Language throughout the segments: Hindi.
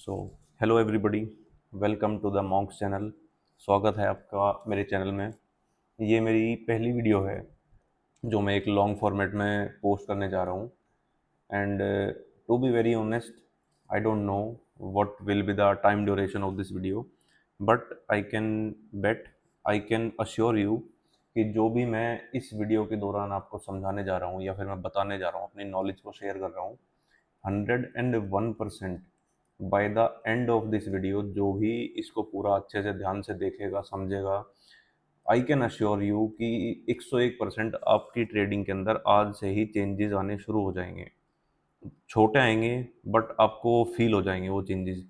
So hello everybody, welcome to the monks channel. स्वागत है आपका मेरे चैनल में। ये मेरी पहली वीडियो है जो मैं एक लॉन्ग फॉर्मेट में पोस्ट करने जा रहा हूँ। And to be very honest, I don't know what will be the time duration of this video, but I can bet, I can assure you कि जो भी मैं इस वीडियो के दौरान आपको समझाने जा रहा हूँ या फिर मैं बताने जा रहा हूँ, अपनी नॉलेज को शेयर कर रहा हूँ, 101% by the end of this video जो भी इसको पूरा अच्छे से ध्यान से देखेगा, समझेगा, आई कैन अश्योर यू कि 101% आपकी ट्रेडिंग के अंदर आज से ही चेंजेस आने शुरू हो जाएंगे। छोटे आएंगे बट आपको फील हो जाएंगे वो changes.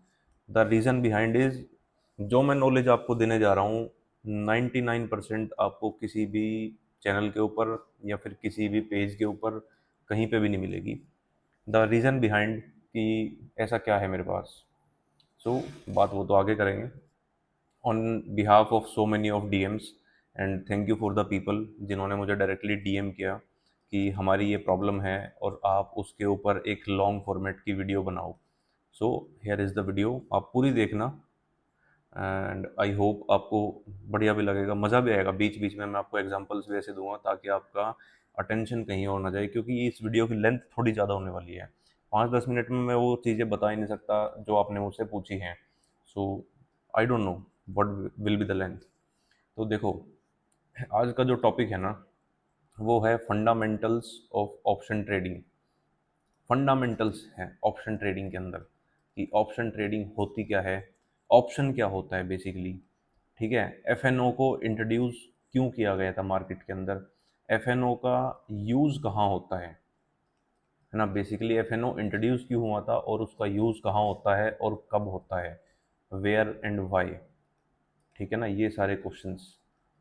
The reason behind is, जो मैं नॉलेज आपको देने जा रहा हूँ 99% आपको किसी भी चैनल के ऊपर या फिर किसी भी पेज के ऊपर कहीं पे भी नहीं मिलेगी। द रीज़न बिहाइंड कि ऐसा क्या है मेरे पास, सो बात वो तो आगे करेंगे। On behalf of so many of DMs, and thank you for the people जिन्होंने मुझे डायरेक्टली डीएम किया कि हमारी ये प्रॉब्लम है और आप उसके ऊपर एक लॉन्ग फॉर्मेट की वीडियो बनाओ। So here is the video, आप पूरी देखना एंड आई होप आपको बढ़िया भी लगेगा, मज़ा भी आएगा। बीच बीच में मैं आपको एग्जांपल्स भी ऐसे दूंगा ताकि आपका अटेंशन कहीं और ना जाए, क्योंकि इस वीडियो की लेंथ थोड़ी ज़्यादा होने वाली है। 5-10 मिनट में मैं वो चीज़ें बता ही नहीं सकता जो आपने मुझसे पूछी हैं। So I don't know what will be the length. तो देखो, आज का जो टॉपिक है ना, वो है fundamentals of option trading. Fundamentals हैं ऑप्शन ट्रेडिंग के अंदर कि ऑप्शन ट्रेडिंग होती क्या है, ऑप्शन क्या होता है बेसिकली। ठीक है, एफएनओ को इंट्रोड्यूस क्यों किया गया था मार्केट के अंदर, एफएनओ का यूज़ कहाँ होता है ना। बेसिकली एफएनओ इंट्रोड्यूस क्यों हुआ था और उसका यूज़ कहाँ होता है और कब होता है, वेयर एंड वाई। ठीक है ना, ये सारे क्वेश्चंस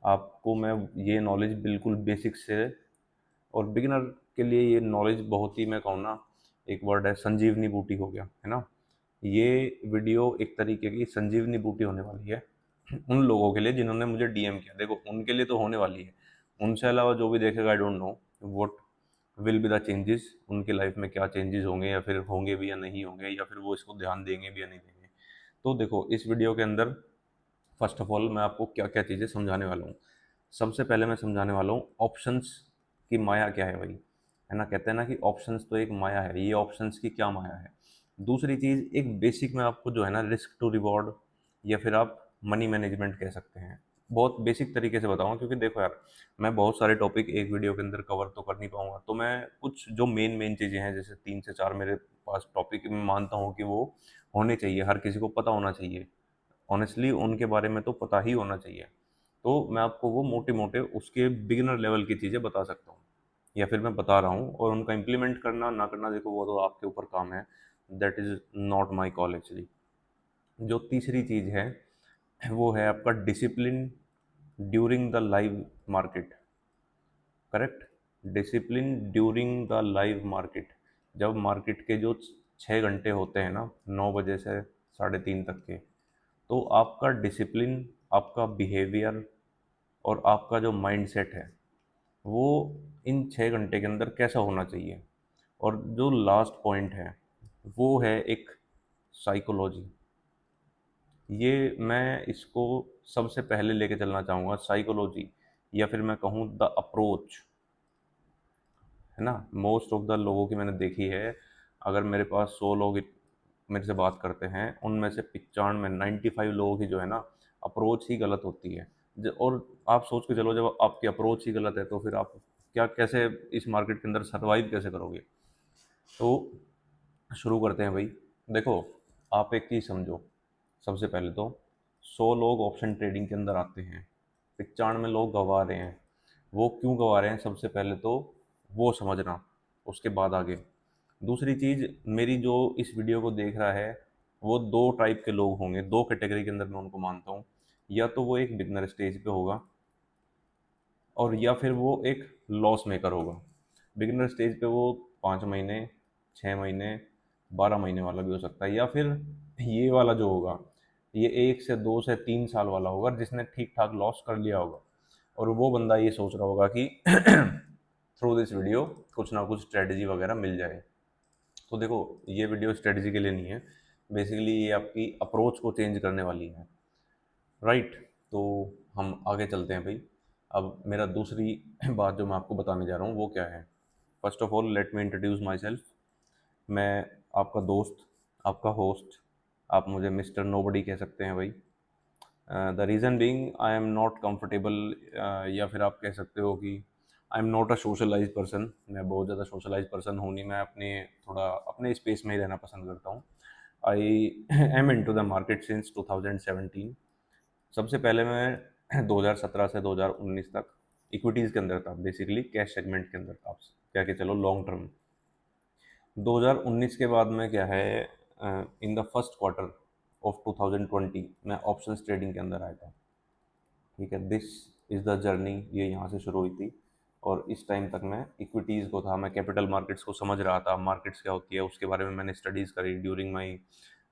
आपको मैं, ये नॉलेज बिल्कुल बेसिक से, और बिगिनर के लिए ये नॉलेज बहुत ही, मैं कहूँ ना, एक वर्ड है संजीवनी बूटी हो गया है ना। ये वीडियो एक तरीके की संजीवनी बूटी होने वाली है उन लोगों के लिए जिन्होंने मुझे डीएम किया। देखो, उनके लिए तो होने वाली है, उनसे अलावा जो भी देखेगा, आई don't know what will be the changes, उनकी लाइफ में क्या चेंजेस होंगे या फिर होंगे भी या नहीं होंगे, या फिर वो इसको ध्यान देंगे भी या नहीं देंगे। तो देखो, इस वीडियो के अंदर फर्स्ट ऑफ ऑल मैं आपको क्या क्या चीज़ें समझाने वाला हूँ। सबसे पहले मैं समझाने वाला हूँ ऑप्शंस की माया क्या है भाई, है ना। कहते हैं ना कि ऑप्शंस तो एक माया है, ये ऑप्शंस की क्या माया है। दूसरी चीज़, एक बेसिक में आपको जो है ना, रिस्क टू रिवॉर्ड या फिर आप मनी मैनेजमेंट कह सकते हैं, बहुत बेसिक तरीके से बताऊंगा। क्योंकि देखो यार, मैं बहुत सारे टॉपिक एक वीडियो के अंदर कवर तो कर नहीं पाऊंगा, तो मैं कुछ जो मेन मेन चीज़ें हैं, जैसे 3 से 4 मेरे पास टॉपिक मैं मानता हूँ कि वो होने चाहिए, हर किसी को पता होना चाहिए। ऑनेस्टली उनके बारे में तो पता ही होना चाहिए। तो मैं आपको वो मोटे मोटे उसके बिगिनर लेवल की चीज़ें बता सकता हूँ, या फिर मैं बता रहा हूँ, और उनका इम्प्लीमेंट करना ना करना देखो वो तो आपके ऊपर काम है। That is not my call actually. जो तीसरी चीज़ है वो है आपका discipline during the live market. Correct, discipline during the live market. जब मार्केट के जो 6 घंटे होते हैं ना, 9 बजे से 3:30 तक के, तो आपका डिसिप्लिन, आपका बिहेवियर और आपका जो माइंडसेट है वो इन 6 घंटे के अंदर कैसा होना चाहिए। और जो लास्ट पॉइंट है वो है एक साइकोलॉजी। ये मैं इसको सबसे पहले लेके चलना चाहूँगा, साइकोलॉजी, या फिर मैं कहूँ द अप्रोच, है ना। मोस्ट ऑफ द लोगों की मैंने देखी है, अगर मेरे पास 100 लोग मेरे से बात करते हैं, उनमें से 95 95 लोगों की जो है ना, अप्रोच ही गलत होती है। और आप सोच के चलो, जब आपकी अप्रोच ही गलत है तो फिर आप क्या, कैसे इस मार्केट के अंदर सर्वाइव कैसे करोगे। तो शुरू करते हैं भाई। देखो, आप एक चीज़ समझो, सबसे पहले तो 100 लोग ऑप्शन ट्रेडिंग के अंदर आते हैं, 95 लोग गंवा रहे हैं। वो क्यों गंवा रहे हैं, सबसे पहले तो वो समझना, उसके बाद आगे। दूसरी चीज़, मेरी जो इस वीडियो को देख रहा है वो 2 टाइप के लोग होंगे, 2 कैटेगरी के अंदर मैं उनको मानता हूँ। या तो वो एक बिगनर स्टेज पे होगा, और या फिर वो एक लॉस मेकर होगा। बिगिनर स्टेज पे वो 5 महीने, 6 महीने, 12 महीने वाला भी हो सकता है, या फिर ये वाला जो होगा ये 1 से 2 से 3 साल वाला होगा, जिसने ठीक ठाक लॉस कर लिया होगा। और वो बंदा ये सोच रहा होगा कि थ्रू दिस वीडियो कुछ ना कुछ स्ट्रेटजी वगैरह मिल जाए। तो देखो, ये वीडियो स्ट्रेटजी के लिए नहीं है, बेसिकली ये आपकी अप्रोच को चेंज करने वाली है, राइट। तो हम आगे चलते हैं भाई। अब मेरा दूसरी बात जो मैं आपको बताने जा रहा हूँ वो क्या है। First of all let me introduce my self. मैं आपका दोस्त, आपका होस्ट, आप मुझे मिस्टर नोबडी कह सकते हैं भाई। The reason being I am not comfortable, या फिर आप कह सकते हो कि I am not a socialise person. मैं बहुत ज़्यादा सोशलाइज पर्सन हूँ नहीं, मैं अपने थोड़ा अपने स्पेस में ही रहना पसंद करता हूँ। I am in to the market since 2017। सबसे पहले मैं 2017 से 2019 तक इक्विटीज़ के अंदर था, बेसिकली कैश सेगमेंट के अंदर था, आप क्या के चलो लॉन्ग टर्म। 2019 के बाद में क्या है, in the first quarter of 2020 मैं ऑप्शंस ट्रेडिंग के अंदर आया था। ठीक है, दिस इज़ द जर्नी, ये यहाँ से शुरू हुई थी। और इस टाइम तक मैं इक्विटीज़ को था, मैं कैपिटल मार्केट्स को समझ रहा था, मार्केट्स क्या होती है उसके बारे में मैंने स्टडीज़ करी ड्यूरिंग माई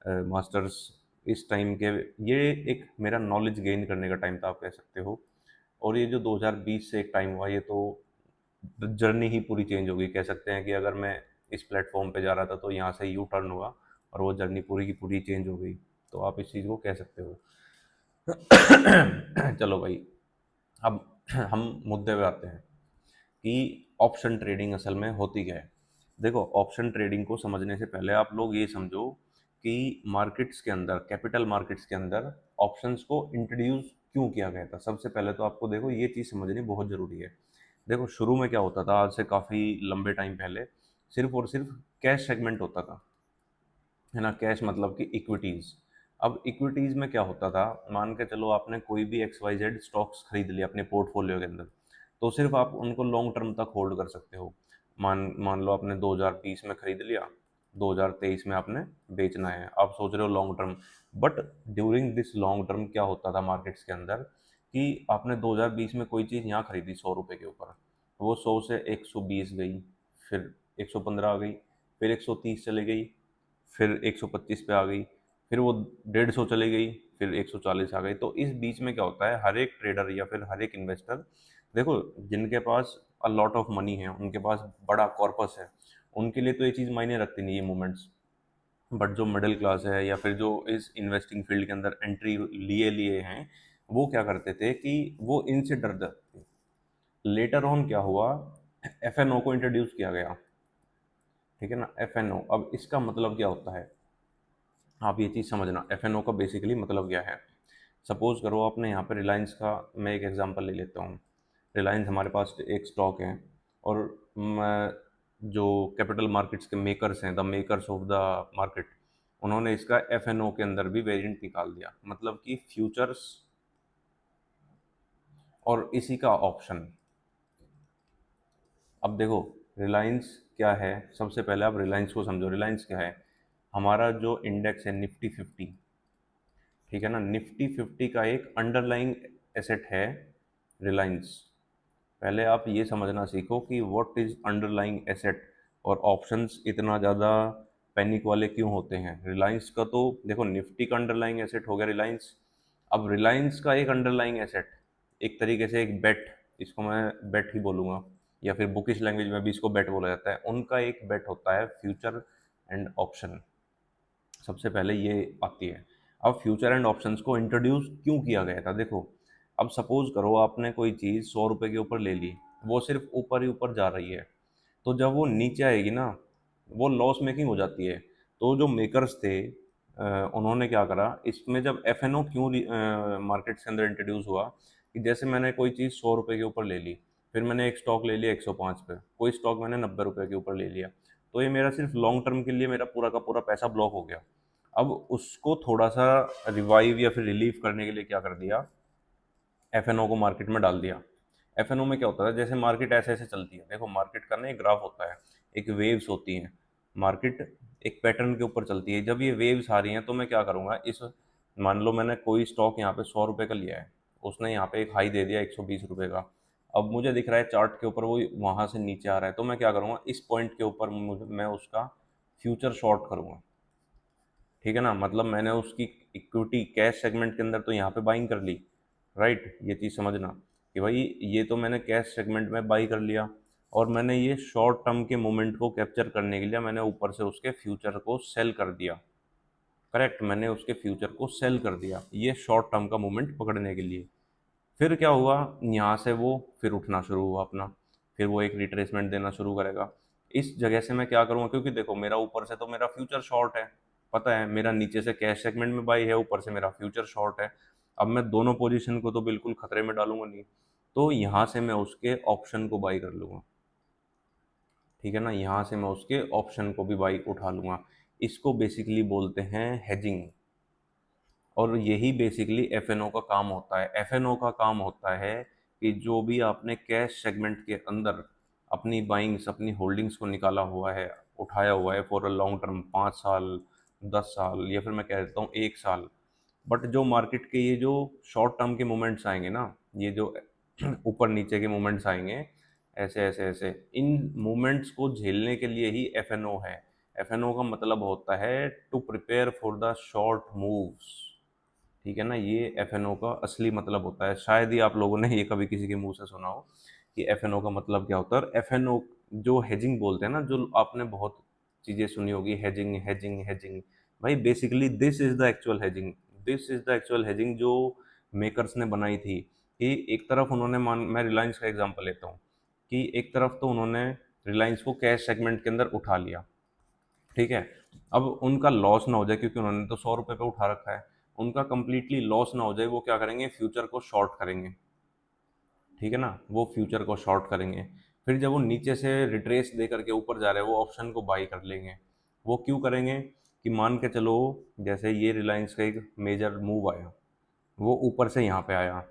मास्टर्स। इस टाइम के ये एक मेरा नॉलेज गेन करने का टाइम था, आप कह सकते हो। और ये जो 2020 से एक टाइम हुआ, ये तो जर्नी ही पूरी चेंज हो गई। कह सकते हैं कि अगर मैं इस प्लेटफॉर्म पे जा रहा था तो यहाँ से यू टर्न हुआ और वो जर्नी पूरी की पूरी चेंज हो गई। तो आप इस चीज़ को कह सकते हो। चलो भाई, अब हम मुद्दे पे आते हैं कि ऑप्शन ट्रेडिंग असल में होती क्या है। देखो, ऑप्शन ट्रेडिंग को समझने से पहले आप लोग ये समझो कि मार्केट्स के अंदर, कैपिटल मार्केट्स के अंदर ऑप्शंस को इंट्रोड्यूस क्यों किया गया था। सबसे पहले तो आपको देखो ये चीज़ समझनी बहुत ज़रूरी है। देखो, शुरू में क्या होता था, आज से काफ़ी लंबे टाइम पहले सिर्फ और सिर्फ कैश सेगमेंट होता था, है ना। कैश मतलब कि इक्विटीज़। अब इक्विटीज़ में क्या होता था, मान के चलो आपने कोई भी एक्स वाई जेड स्टॉक्स खरीद लिया अपने पोर्टफोलियो के अंदर, तो सिर्फ आप उनको लॉन्ग टर्म तक होल्ड कर सकते हो। मान मान लो आपने 2020 में खरीद लिया, 2023 में आपने बेचना है, आप सोच रहे हो long term. But during this long term क्या होता था मार्केट्स के अंदर कि आपने 2020 में कोई चीज़ यहाँ खरीदी 100 रुपये के ऊपर, वो 100 से 120 गई, फिर 115 आ गई, फिर 130 चली गई, फिर 125 पे आ गई, फिर वो 150 चली गई, फिर 140 आ गई। तो इस बीच में क्या होता है, हर एक ट्रेडर या फिर हर एक इन्वेस्टर, देखो जिनके पास अ लॉट ऑफ मनी है, उनके पास बड़ा कॉर्पस है, उनके लिए तो ये चीज़ मायने रखती नहीं ये मूवमेंट्स। बट जो मिडिल क्लास है या फिर जो इस इन्वेस्टिंग फील्ड के अंदर एंट्री लिए लिए हैं, वो क्या करते थे कि वो इनसे डरते थे। लेटर ऑन क्या हुआ, एफएनओ को इंट्रोड्यूस किया गया। ठीक है ना, एफएनओ। अब इसका मतलब क्या होता है, आप ये चीज़ समझना, एफएनओ का बेसिकली मतलब क्या है। सपोज करो आपने यहाँ पे रिलायंस का, मैं एक एग्जांपल ले लेता हूँ। रिलायंस हमारे पास एक स्टॉक है, और जो कैपिटल मार्केट्स के मेकर्स हैं, the makers of the market, उन्होंने इसका एफएनओ के अंदर भी वेरिएंट निकाल दिया, मतलब कि फ्यूचर्स और इसी का ऑप्शन। अब देखो, रिलायंस क्या है, सबसे पहले आप रिलायंस को समझो। रिलायंस क्या है, हमारा जो इंडेक्स है निफ्टी 50, ठीक है ना, निफ्टी 50 का एक अंडरलाइंग एसेट है रिलायंस। पहले आप ये समझना सीखो कि व्हाट इज अंडरलाइंग एसेट, और ऑप्शंस इतना ज़्यादा पैनिक वाले क्यों होते हैं। रिलायंस का तो देखो, निफ्टी का अंडरलाइंग एसेट हो गया रिलायंस। अब रिलायंस का एक अंडरलाइंग एसेट, एक तरीके से एक बेट, इसको मैं बेट ही बोलूँगा, या फिर बुकिश लैंग्वेज में भी इसको बेट बोला जाता है, उनका एक बेट होता है फ्यूचर एंड ऑप्शन। सबसे पहले ये आती है। अब फ्यूचर एंड ऑप्शंस को इंट्रोड्यूस क्यों किया गया था, देखो। अब सपोज करो आपने कोई चीज़ 100 रुपये के ऊपर ले ली, वो सिर्फ ऊपर ही ऊपर जा रही है, तो जब वो नीचे आएगी ना, वो लॉस मेकिंग हो जाती है। तो जो मेकर्स थे, उन्होंने क्या करा इसमें, जब एफ एन ओ क्यों मार्केट के अंदर इंट्रोड्यूस हुआ, कि जैसे मैंने कोई चीज़ 100 रुपये के ऊपर ले ली, फिर मैंने एक स्टॉक ले लिया 105 पे, कोई स्टॉक मैंने 90 रुपये के ऊपर ले लिया, तो ये मेरा सिर्फ लॉन्ग टर्म के लिए मेरा पूरा का पूरा पैसा ब्लॉक हो गया। अब उसको थोड़ा सा रिवाइव या फिर रिलीव करने के लिए क्या कर दिया, एफएनओ को मार्केट में डाल दिया। एफएनओ में क्या होता है, जैसे मार्केट ऐसे ऐसे चलती है, देखो मार्केट का ना एक ग्राफ होता है, एक वेव्स होती हैं। मार्केट एक पैटर्न के ऊपर चलती है, जब ये वेव्स आ रही हैं तो मैं क्या करूँगा, इस, मान लो मैंने कोई स्टॉक यहाँ पे 100 रुपये का लिया है, उसने यहाँ पे एक हाई दे दिया 120 रुपये का। अब मुझे दिख रहा है चार्ट के ऊपर वो वहाँ से नीचे आ रहा है, तो मैं क्या करूँगा, इस पॉइंट के ऊपर मैं उसका फ्यूचर शॉर्ट करूँगा। ठीक है ना, मतलब मैंने उसकी इक्विटी कैश सेगमेंट के अंदर तो यहाँ पे बाइंग कर ली, राइट। ये चीज़ समझना कि भाई ये तो मैंने कैश सेगमेंट में बाई कर लिया, और मैंने ये शॉर्ट टर्म के मोमेंट को कैप्चर करने के लिए मैंने ऊपर से उसके फ्यूचर को सेल कर दिया। करेक्ट, मैंने उसके फ्यूचर को सेल कर दिया ये शॉर्ट टर्म का मोमेंट पकड़ने के लिए। फिर क्या हुआ, यहाँ से वो फिर उठना शुरू हुआ अपना, फिर वो एक रिट्रेसमेंट देना शुरू करेगा। इस जगह से मैं क्या करूँगा, क्योंकि देखो मेरा ऊपर से तो मेरा फ्यूचर शॉर्ट है, पता है मेरा नीचे से कैश सेगमेंट में बाई है, ऊपर से मेरा फ्यूचर शॉर्ट है। अब मैं दोनों पोजीशन को तो बिल्कुल खतरे में डालूंगा नहीं, तो यहाँ से मैं उसके ऑप्शन को बाई कर लूँगा, ठीक है ना, यहाँ से मैं उसके ऑप्शन को भी बाई उठा लूँगा। इसको बेसिकली बोलते हैं हेजिंग। और यही बेसिकली एफएनओ का काम होता है। एफएनओ का काम होता है कि जो भी आपने कैश सेगमेंट के अंदर अपनी बाइंग्स, अपनी होल्डिंग्स को निकाला हुआ है, उठाया हुआ है फॉर अ लॉन्ग टर्म, 5 साल, 10 साल, या फिर मैं कह देता हूँ 1 साल। बट जो मार्केट के ये जो शॉर्ट टर्म के मोमेंट्स आएंगे ना, ये जो ऊपर नीचे के मोमेंट्स आएंगे, ऐसे ऐसे ऐसे, इन मोमेंट्स को झेलने के लिए ही एफएनओ है। एफएनओ का मतलब होता है to prepare for the short moves, ठीक है ना, ये एफएनओ का असली मतलब होता है। शायद ही आप लोगों ने ये कभी किसी के मुंह से सुना हो कि एफएनओ का मतलब क्या होता है। और एफएनओ जो हेजिंग बोलते हैं ना, जो आपने बहुत चीज़ें सुनी होगी, हेजिंग हेजिंग हेजिंग, भाई basically this is the actual hedging. This is the actual hedging जो मेकर्स ने बनाई थी। कि एक तरफ उन्होंने, मान मैं रिलायंस का एग्जांपल लेता हूँ, कि एक तरफ तो उन्होंने रिलायंस को कैश सेगमेंट के अंदर उठा लिया, ठीक है। अब उनका लॉस ना हो जाए, क्योंकि उन्होंने तो 100 रुपये पे उठा रखा है, उनका कंप्लीटली लॉस ना हो जाए, वो क्या करेंगे, फ्यूचर को शॉर्ट करेंगे, ठीक है ना, वो फ्यूचर को शॉर्ट करेंगे। फिर जब वो नीचे से रिट्रेस दे करके ऊपर जा रहे हैं, वो ऑप्शन को बाई कर लेंगे। वो क्यों करेंगे, कि मान के चलो जैसे ये रिलायंस का एक मेजर मूव आया, वो ऊपर से यहाँ पे आया,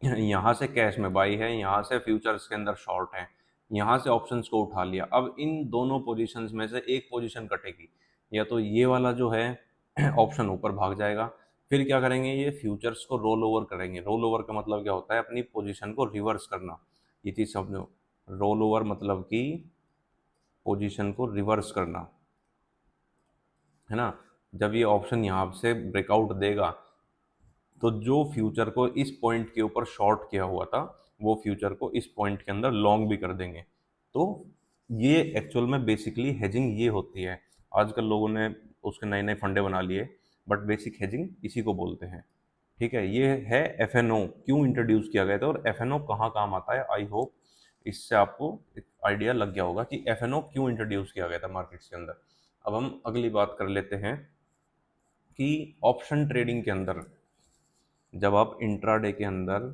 यहाँ से कैश में बाई है, यहाँ से फ्यूचर्स के अंदर शॉर्ट है, यहाँ से ऑप्शंस को उठा लिया। अब इन दोनों पोजीशंस में से एक पोजीशन कटेगी, या तो ये वाला जो है ऑप्शन ऊपर भाग जाएगा। फिर क्या करेंगे, ये फ्यूचर्स को रोल ओवर करेंगे। रोल ओवर का मतलब क्या होता है, अपनी पोजीशन को रिवर्स करना, ये चीज़ समझो। रोल ओवर मतलब कि पोजीशन को रिवर्स करना, है ना। जब ये ऑप्शन यहाँ से ब्रेकआउट देगा, तो जो फ्यूचर को इस पॉइंट के ऊपर शॉर्ट किया हुआ था, वो फ्यूचर को इस पॉइंट के अंदर लॉन्ग भी कर देंगे। तो ये एक्चुअल में बेसिकली हेजिंग ये होती है। आजकल लोगों ने उसके नए नए फंडे बना लिए, बट बेसिक हेजिंग इसी को बोलते हैं, ठीक है। ये है एफएनओ क्यों इंट्रोड्यूस किया गया था, और एफएनओ कहाँ काम आता है। आई होप इससे आपको एक आइडिया लग गया होगा कि एफएनओ क्यों इंट्रोड्यूस किया गया था मार्केट्स के अंदर। अब हम अगली बात कर लेते हैं कि ऑप्शन ट्रेडिंग के अंदर, जब आप इंट्राडे के अंदर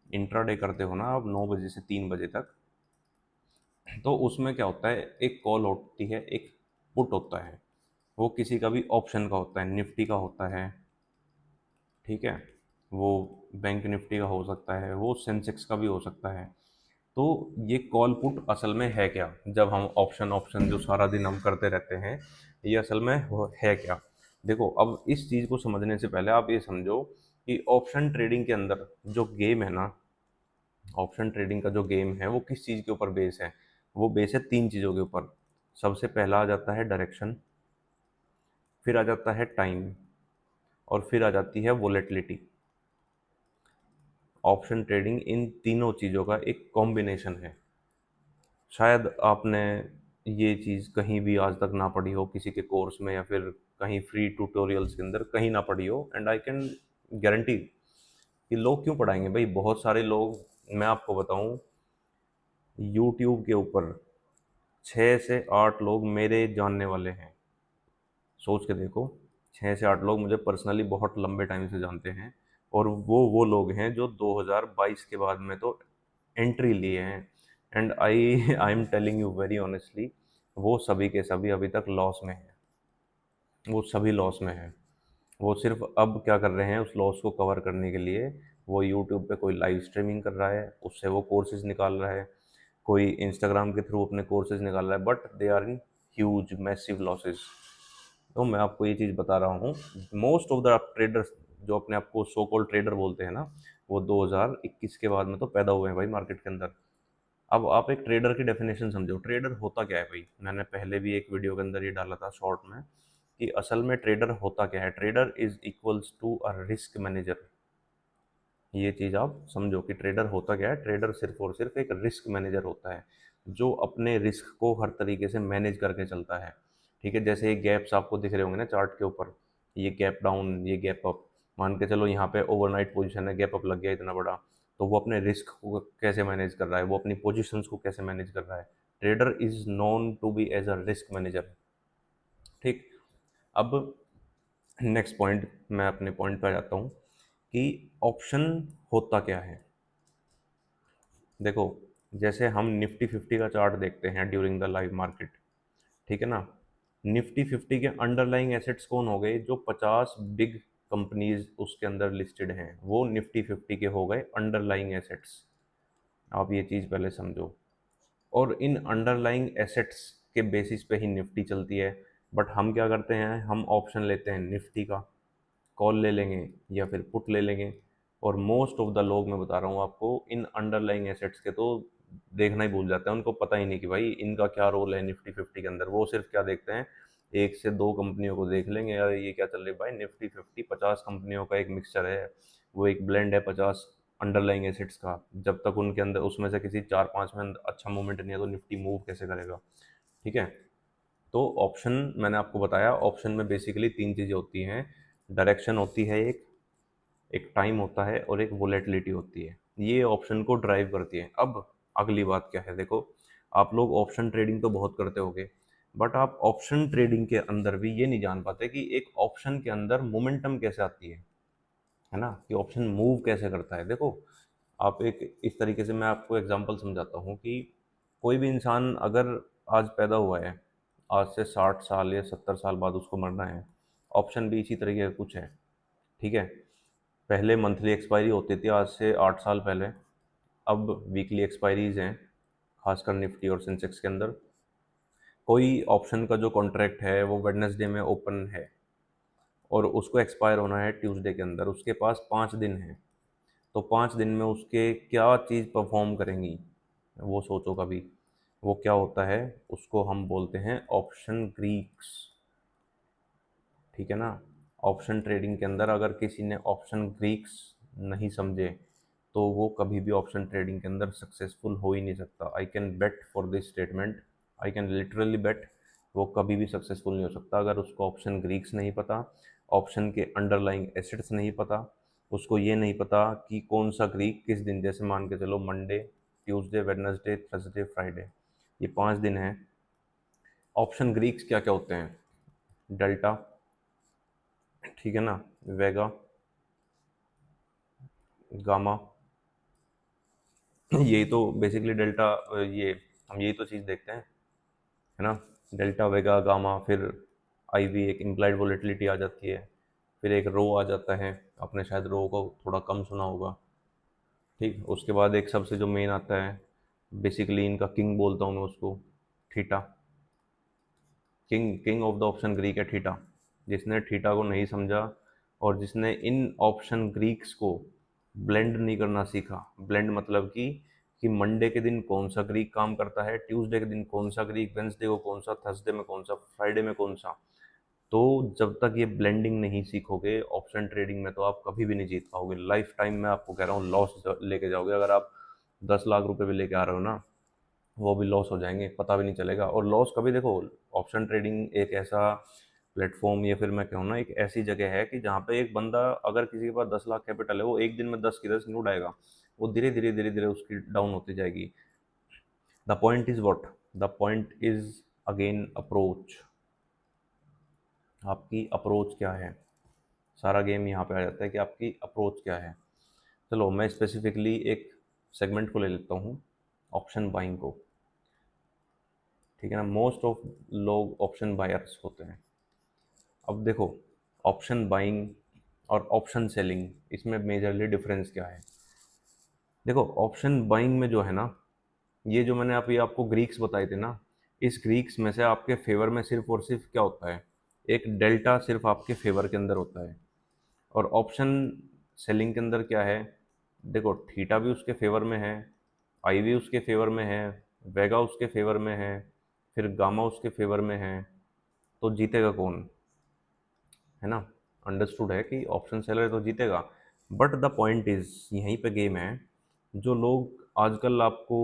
इंट्राडे करते हो ना, आप 9 बजे से 3 बजे तक, तो उसमें क्या होता है, एक कॉल होती है, एक पुट होता है। वो किसी का भी ऑप्शन का होता है, निफ्टी का होता है, ठीक है, वो बैंक निफ्टी का हो सकता है, वो सेंसेक्स का भी हो सकता है। तो ये कॉल पुट असल में है क्या, जब हम ऑप्शन ऑप्शन जो सारा दिन हम करते रहते हैं, ये असल में वो है क्या। देखो, अब इस चीज़ को समझने से पहले आप ये समझो कि ऑप्शन ट्रेडिंग के अंदर जो गेम है ना, ऑप्शन ट्रेडिंग का जो गेम है वो किस चीज़ के ऊपर बेस है। वो बेस है 3 चीज़ों के ऊपर। सबसे पहला आ जाता है डायरेक्शन, फिर आ जाता है टाइम, और फिर आ जाती है वोलेटिलिटी। ऑप्शन ट्रेडिंग इन तीनों चीज़ों का एक कॉम्बिनेशन है। शायद आपने ये चीज़ कहीं भी आज तक ना पढ़ी हो, किसी के कोर्स में या फिर कहीं फ्री ट्यूटोरियल्स के अंदर कहीं ना पढ़ी हो। एंड आई कैन गारंटी कि लोग क्यों पढ़ाएंगे भाई, बहुत सारे लोग, मैं आपको बताऊं, यूट्यूब के ऊपर 6 से 8 लोग मेरे जानने वाले हैं। सोच के देखो, 6 से 8 लोग मुझे पर्सनली बहुत लंबे टाइम से जानते हैं, और वो लोग हैं जो 2022 के बाद में तो एंट्री लिए हैं। And I am telling you very honestly, वो सभी के सभी अभी तक लॉस में हैं। वो सभी लॉस में हैं। वो सिर्फ अब क्या कर रहे हैं, उस लॉस को कवर करने के लिए वो यूट्यूब पे कोई लाइव स्ट्रीमिंग कर रहा है, उससे वो कोर्सेज निकाल रहा है, कोई इंस्टाग्राम के थ्रू अपने कोर्सेज निकाल रहा है, but they are in huge massive losses. तो मैं आपको ये चीज़ बता रहा हूँ, मोस्ट ऑफ द ट्रेडर्स जो अपने आप को सो कॉल्ड ट्रेडर बोलते हैं ना, वो 2021 के बाद में तो पैदा हुए हैं भाई मार्केट के अंदर। अब आप एक ट्रेडर की डेफिनेशन समझो, ट्रेडर होता क्या है भाई। मैंने पहले भी एक वीडियो के अंदर ये डाला था शॉर्ट में, कि असल में ट्रेडर होता क्या है। Trader is equals to a risk manager. ये चीज़ आप समझो कि ट्रेडर होता क्या है। ट्रेडर सिर्फ और सिर्फ एक रिस्क मैनेजर होता है, जो अपने रिस्क को हर तरीके से मैनेज करके चलता है, ठीक है, जैसे ये गैप्स आपको दिख रहे होंगे ना चार्ट के ऊपर, ये गैप डाउन, ये गैप अप, मान के चलो यहाँ पे ओवरनाइट पोजीशन है, गैप अप लग गया इतना बड़ा, तो वो अपने रिस्क को कैसे मैनेज कर रहा है, वो अपनी पोजीशंस को कैसे मैनेज कर रहा है। Trader is known to be as a risk manager. ठीक। अब नेक्स्ट पॉइंट, मैं अपने पॉइंट पे आ जाता हूँ कि ऑप्शन होता क्या है। देखो, जैसे हम निफ्टी 50 का चार्ट देखते हैं ड्यूरिंग द लाइव मार्केट, ठीक है ना, निफ्टी 50 के अंडरलाइंग एसेट्स कौन हो गए, जो 50 बिग कंपनीज उसके अंदर लिस्टेड हैं, वो निफ्टी 50 के हो गए अंडरलाइंग एसेट्स। आप ये चीज़ पहले समझो। और इन अंडरलाइंग एसेट्स के बेसिस पे ही निफ्टी चलती है। बट हम क्या करते हैं, हम ऑप्शन लेते हैं निफ्टी का, कॉल ले लेंगे या फिर पुट ले लेंगे। और मोस्ट ऑफ द लोग, मैं बता रहा हूँ आपको, इन अंडरलाइंग एसेट्स के तो देखना ही भूल जाते हैं, उनको पता ही नहीं कि भाई इनका क्या रोल है निफ्टी 50 के अंदर। वो सिर्फ क्या देखते हैं, एक से दो कंपनियों को देख लेंगे, यार ये क्या चल रही है भाई, निफ्टी 50 50 कंपनियों का एक मिक्सचर है, वो एक ब्लेंड है 50 अंडरलाइंग एसेट्स का। जब तक उनके अंदर उसमें से किसी चार पांच में अच्छा मूवमेंट नहीं है तो निफ्टी मूव कैसे करेगा। ठीक है। तो ऑप्शन मैंने आपको बताया, ऑप्शन में बेसिकली तीन चीज़ें होती हैं। डायरेक्शन होती है एक, एक टाइम होता है, और एक वोलेटिलिटी होती है। ये ऑप्शन को ड्राइव करती है। अब अगली बात क्या है, देखो, आप लोग ऑप्शन ट्रेडिंग तो बहुत करते होगे, बट आप ऑप्शन ट्रेडिंग के अंदर भी ये नहीं जान पाते कि एक ऑप्शन के अंदर मोमेंटम कैसे आती है ना, कि ऑप्शन मूव कैसे करता है। देखो, आप एक इस तरीके से मैं आपको एग्जांपल समझाता हूँ कि कोई भी इंसान अगर आज पैदा हुआ है, आज से 60 साल या 70 साल बाद उसको मरना है, ऑप्शन भी इसी तरीके का कुछ है। ठीक है। पहले मंथली एक्सपायरी होती थी आज से 8 साल पहले, अब वीकली एक्सपायरीज हैं, खासकर निफ्टी और सेंसेक्स के अंदर। कोई ऑप्शन का जो कॉन्ट्रैक्ट है वो वेडनेसडे में ओपन है और उसको एक्सपायर होना है ट्यूसडे के अंदर, उसके पास 5 दिन है। तो 5 दिन में उसके क्या चीज़ परफॉर्म करेंगी, वो सोचो कभी। वो क्या होता है, उसको हम बोलते हैं ऑप्शन ग्रीक्स। ठीक है ना। ऑप्शन ट्रेडिंग के अंदर अगर किसी ने ऑप्शन ग्रीक्स नहीं समझे तो वो कभी भी ऑप्शन ट्रेडिंग के अंदर सक्सेसफुल हो ही नहीं सकता। I can bet for this statement, I can literally bet, वो कभी भी सक्सेसफुल नहीं हो सकता अगर उसको ऑप्शन ग्रीक्स नहीं पता, ऑप्शन के अंडरलाइंग एसेट्स नहीं पता, उसको ये नहीं पता कि कौन सा ग्रीक किस दिन, जैसे मान के चलो Monday, Tuesday, Wednesday, Thursday, Friday, ये 5 दिन हैं। ऑप्शन ग्रीक्स क्या क्या होते हैं, डेल्टा, ठीक है ना, वेगा, गामा, यही तो बेसिकली डेल्टा, ये हम यही तो चीज़ देखते हैं, है ना। डेल्टा, वेगा, गामा, फिर आई वी, एक इम्प्लाइड वोलेटिलिटी आ जाती है, फिर एक रो आ जाता है, आपने शायद रो को थोड़ा कम सुना होगा। ठीक, उसके बाद एक सबसे जो मेन आता है, बेसिकली इनका किंग बोलता हूँ मैं उसको, theta. King king of the option Greek है थीटा। जिसने थीटा को नहीं समझा और जिसने इन ऑप्शन ग्रीक्स को ब्लेंड नहीं करना सीखा, ब्लेंड मतलब कि मंडे के दिन कौन सा ग्रीक काम करता है, ट्यूसडे के दिन कौन सा ग्रीक, वेंसडे को कौन सा, थर्सडे में कौन सा, फ्राइडे में कौन सा, तो जब तक ये ब्लेंडिंग नहीं सीखोगे ऑप्शन ट्रेडिंग में तो आप कभी भी नहीं जीत पाओगे। लाइफ टाइम मैं आपको कह रहा हूँ लॉस लेके जाओगे। अगर आप 10 लाख रुपए भी लेके आ रहे हो ना, वो भी लॉस हो जाएंगे, पता भी नहीं चलेगा। और लॉस कभी, देखो, ऑप्शन ट्रेडिंग एक ऐसा प्लेटफॉर्म, या फिर मैं कहूँ ना एक ऐसी जगह है कि जहाँ पे एक बंदा, अगर किसी के पास 10 लाख कैपिटल है, वो एक दिन में 10 की 10 नहीं उड़ाएगा, वो धीरे धीरे धीरे धीरे उसकी डाउन होती जाएगी। The point is what, the point is again approach. आपकी अप्रोच क्या है, सारा गेम यहाँ पे आ जाता है कि आपकी अप्रोच क्या है। चलो मैं स्पेसिफिकली एक सेगमेंट को ले लेता हूँ, ऑप्शन बाइंग को। ठीक है ना, मोस्ट ऑफ लोग ऑप्शन बायर्स होते हैं। अब देखो, ऑप्शन बाइंग और ऑप्शन सेलिंग, इसमें मेजरली डिफरेंस क्या है। देखो, ऑप्शन बाइंग में जो है ना, ये जो मैंने अभी आपको ग्रीक्स बताए थे ना, इस ग्रीक्स में से आपके फेवर में सिर्फ और सिर्फ क्या होता है, एक डेल्टा सिर्फ आपके फेवर के अंदर होता है। और ऑप्शन सेलिंग के अंदर क्या है, देखो, थीटा भी उसके फेवर में है, आई भी उसके फेवर में है, वेगा उसके फेवर में है, फिर गामा उसके फेवर में है, तो जीतेगा कौन, है ना। अंडरस्टूड है कि ऑप्शन सेलर तो जीतेगा। बट द पॉइंट इज, यहीं पे गेम है। जो लोग आजकल आपको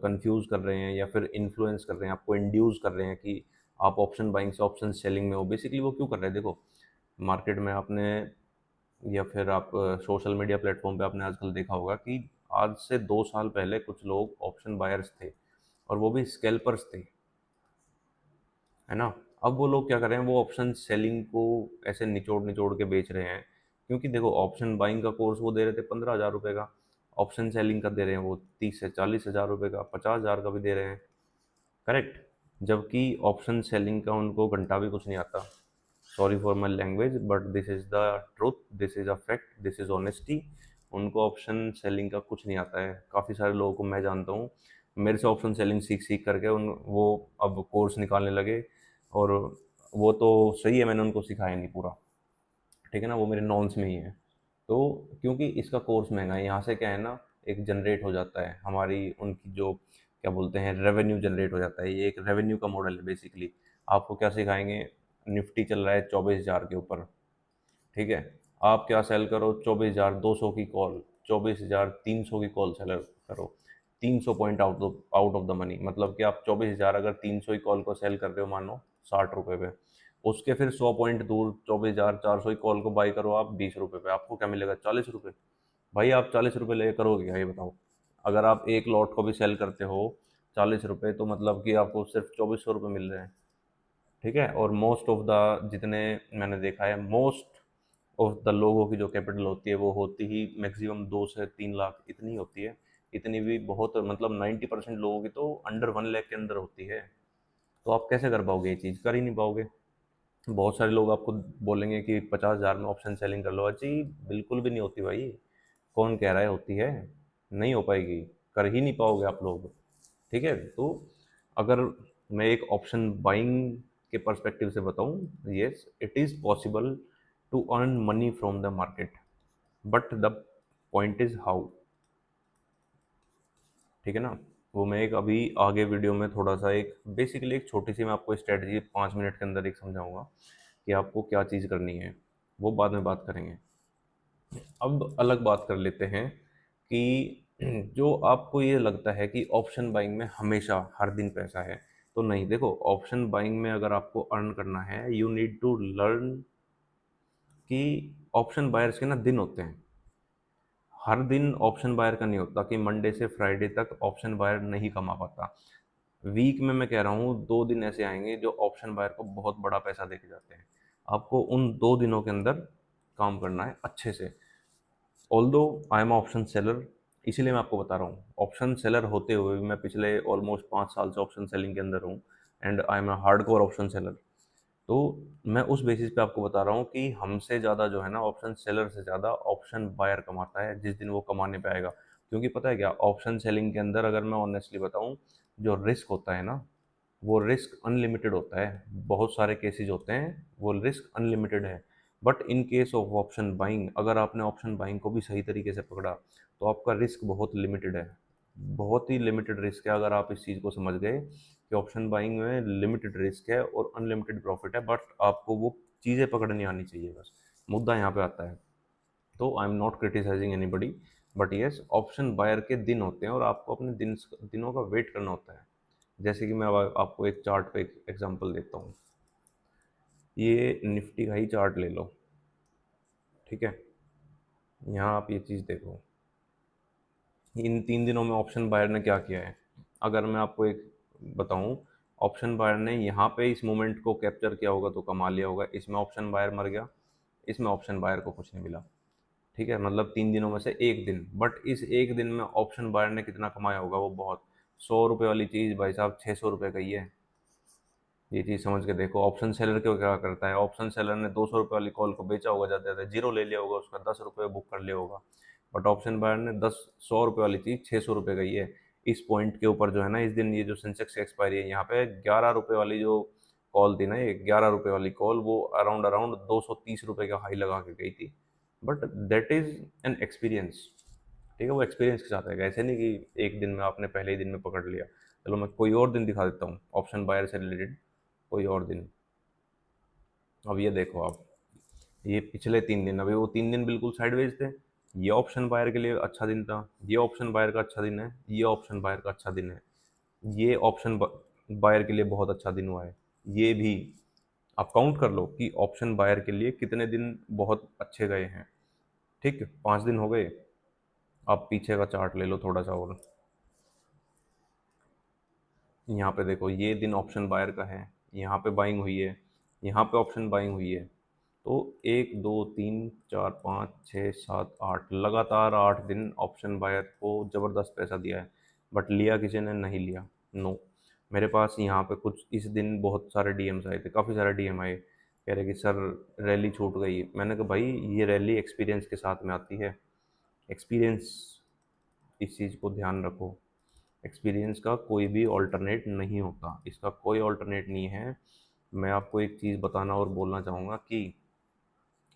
कंफ्यूज कर रहे हैं या फिर इन्फ्लुएंस कर रहे हैं, आपको इंड्यूस कर रहे हैं कि आप ऑप्शन बाइंग से ऑप्शन सेलिंग में हो। बेसिकली वो क्यों कर रहे हैं, देखो मार्केट में आपने या फिर आप सोशल मीडिया प्लेटफॉर्म पे आपने आजकल देखा होगा कि आज से 2 साल पहले कुछ लोग ऑप्शन बायर्स थे और वो भी स्कैल्पर्स थे, है ना। अब वो लोग क्या कर रहे हैं, वो ऑप्शन सेलिंग को ऐसे निचोड़ निचोड़ के बेच रहे हैं। क्योंकि देखो ऑप्शन बाइंग का कोर्स वो दे रहे थे 15,000 रुपये का, ऑप्शन सेलिंग का दे रहे हैं वो 30 से 40 हज़ार रुपये का, 50 हज़ार का भी दे रहे हैं। करेक्ट। जबकि ऑप्शन सेलिंग का उनको घंटा भी कुछ नहीं आता। Sorry for my language but this is the truth, this is a fact, this is honesty. उनको ऑप्शन सेलिंग का कुछ नहीं आता है। काफ़ी सारे लोगों को मैं जानता हूँ, मेरे से ऑप्शन सेलिंग सीख सीख करके उन वो अब कोर्स निकालने लगे। और वो तो सही है, मैंने उनको सिखाया नहीं पूरा, ठीक है ना, वो मेरे नॉन्स में ही है। तो क्योंकि इसका कोर्स महंगा है, यहाँ से क्या है ना, एक जनरेट हो जाता है हमारी उनकी जो क्या बोलते हैं रेवेन्यू जनरेट हो जाता है। ये एक रेवेन्यू का मॉडल है बेसिकली। आपको क्या सिखाएंगे, निफ्टी चल रहा है 24,000 के ऊपर, ठीक है। आप क्या सेल करो, 24,200 की कॉल, 24,300 की कॉल सेल करो, 300 point out of the money. मतलब कि आप 24,000 अगर 300 ही कॉल को सेल कर रहे हो मानो 60 रुपये पे, उसके फिर 100 पॉइंट दूर 24,400 की कॉल को बाई करो आप 20 रुपये पे, आपको क्या मिलेगा, 40 रुपये। भाई आप 40 रुपये ले करोगे क्या, ये बताओ। अगर आप एक लॉट को भी सेल करते हो 40 रुपये, तो मतलब कि आपको सिर्फ 2400 रुपये मिल रहे हैं, ठीक है। और मोस्ट ऑफ द जितने मैंने देखा है, मोस्ट ऑफ द लोगों की जो कैपिटल होती है वो होती ही मैक्सिमम 2 से 3 लाख इतनी होती है। इतनी भी बहुत, मतलब 90% लोगों की तो अंडर 1 लाख के अंदर होती है। तो आप कैसे कर पाओगे, ये चीज़ कर ही नहीं पाओगे। बहुत सारे लोग आपको बोलेंगे कि 50,000 में ऑप्शन सेलिंग कर लो, अजी बिल्कुल भी नहीं होती भाई। कौन कह रहा है होती है, नहीं हो पाएगी, कर ही नहीं पाओगे आप लोग, ठीक है। तो अगर मैं एक ऑप्शन बाइंग के पर्सपेक्टिव से बताऊं, yes it is possible to earn money from the market, but the point is how, ठीक है ना। वो मैं एक अभी आगे वीडियो में थोड़ा सा एक बेसिकली एक छोटी सी मैं आपको स्ट्रेटजी 5 मिनट के अंदर एक समझाऊंगा कि आपको क्या चीज़ करनी है, वो बाद में बात करेंगे। अब अलग बात कर लेते हैं कि जो आपको ये लगता है कि ऑप्शन बाइंग में हमेशा हर दिन पैसा है, तो नहीं। देखो ऑप्शन बाइंग में अगर आपको अर्न करना है, यू नीड टू लर्न कि ऑप्शन बायर्स के ना दिन होते हैं। हर दिन ऑप्शन बायर का नहीं होता कि मंडे से फ्राइडे तक ऑप्शन बायर नहीं कमा पाता। वीक में मैं कह रहा हूँ 2 दिन ऐसे आएंगे जो ऑप्शन बायर को बहुत बड़ा पैसा देके जाते हैं। आपको उन 2 दिनों के अंदर काम करना है अच्छे से। Although I am option seller, इसीलिए मैं आपको बता रहा हूँ, ऑप्शन सेलर होते हुए भी मैं पिछले ऑलमोस्ट 5 साल से ऑप्शन सेलिंग के अंदर हूँ, and I am a hard core option seller. तो मैं उस बेसिस पे आपको बता रहा हूँ कि हमसे ज़्यादा जो है ना, ऑप्शन सेलर से ज़्यादा ऑप्शन बायर कमाता है जिस दिन वो कमाने पे आएगा। क्योंकि पता है क्या, ऑप्शन सेलिंग के अंदर अगर मैं ऑनेस्टली बताऊँ, जो रिस्क होता है ना, वो रिस्क अनलिमिटेड होता है। बहुत सारे केसेस होते हैं वो रिस्क अनलिमिटेड है। But in case of option buying, अगर आपने ऑप्शन बाइंग को भी सही तरीके से पकड़ा तो आपका रिस्क बहुत लिमिटेड है। बहुत ही लिमिटेड रिस्क है। अगर आप इस चीज़ को समझ गए कि ऑप्शन बाइंग में लिमिटेड रिस्क है और अनलिमिटेड प्रॉफिट है, बट आपको वो चीज़ें पकड़नी आनी चाहिए, बस मुद्दा यहाँ पे आता है। तो I am not criticising anybody, but yes option buyer के दिन होते हैं और आपको अपने दिनों का वेट करना होता है। जैसे कि मैं अब आपको एक चार्ट पे एक एग्जांपल देता हूँ। ये निफ्टी का ही चार्ट ले लो, ठीक है। यहाँ आप ये चीज़ देखो, इन 3 दिनों में ऑप्शन बायर ने क्या किया है। अगर मैं आपको एक बताऊं, ऑप्शन बायर ने यहाँ पे इस मोमेंट को कैप्चर किया होगा तो कमा लिया होगा, इसमें ऑप्शन बायर मर गया, इसमें ऑप्शन बायर को कुछ नहीं मिला, ठीक है। मतलब 3 दिनों में से एक दिन, बट इस एक दिन में ऑप्शन बायर ने कितना कमाया होगा, वो बहुत। 100 रुपये वाली चीज़ भाई साहब 600 रुपये का ही है। ये चीज़ समझ के देखो, ऑप्शन सेलर क्यों क्या करता है, ऑप्शन सेलर ने 200 रुपये वाली कॉल को बेचा होगा, जाते जाते जीरो ले लिया होगा, उसका 10 रुपये बुक कर लिया होगा। बट ऑप्शन बायर ने 100 रुपये वाली चीज़ 600 रुपये का ही है। इस पॉइंट के ऊपर जो है ना, इस दिन ये जो सेंसेक्स की एक्सपायरी है, यहाँ पे 11 रुपये वाली जो कॉल थी ना, ये 11 रुपये वाली कॉल, वो अराउंड अराउंड 230 रुपये का हाई लगा के गई थी। But that is an experience, ठीक है। वो एक्सपीरियंस के साथ आएगा, ऐसे नहीं कि एक दिन में आपने पहले ही दिन में पकड़ लिया। चलो मैं कोई और दिन दिखा देता हूँ ऑप्शन बायर से रिलेटेड, कोई और दिन। अब ये देखो आप, ये पिछले 3 दिन, अभी वो 3 दिन बिल्कुल साइडवेज थे। ये ऑप्शन बायर के लिए अच्छा दिन था, ये ऑप्शन बायर का अच्छा दिन है, ये ऑप्शन बायर का अच्छा दिन है, ये ऑप्शन बायर के लिए बहुत अच्छा दिन हुआ है। ये भी आप काउंट कर लो कि ऑप्शन बायर के लिए कितने दिन बहुत अच्छे गए हैं। ठीक है, 5 दिन हो गए। आप पीछे का चार्ट ले लो थोड़ा सा, और यहाँ पे देखो ये दिन ऑप्शन बायर का है, यहाँ पे बाइंग हुई है, यहाँ पे ऑप्शन बाइंग हुई है। तो 1 2 3 4 5 6 7 8 लगातार 8 दिन ऑप्शन बायर को ज़बरदस्त पैसा दिया है। बट लिया किसी ने नहीं लिया, नो। मेरे पास यहाँ पे कुछ इस दिन बहुत सारे डीएम्स आए थे, काफ़ी सारे डीएम आए, कह रहे कि सर रैली छूट गई। मैंने कहा भाई ये रैली एक्सपीरियंस के साथ में आती है, एक्सपीरियंस, इस चीज़ को ध्यान रखो। एक्सपीरियंस का कोई भी ऑल्टरनेट नहीं होता, इसका कोई ऑल्टरनेट नहीं है। मैं आपको एक चीज़ बताना और बोलना चाहूँगा कि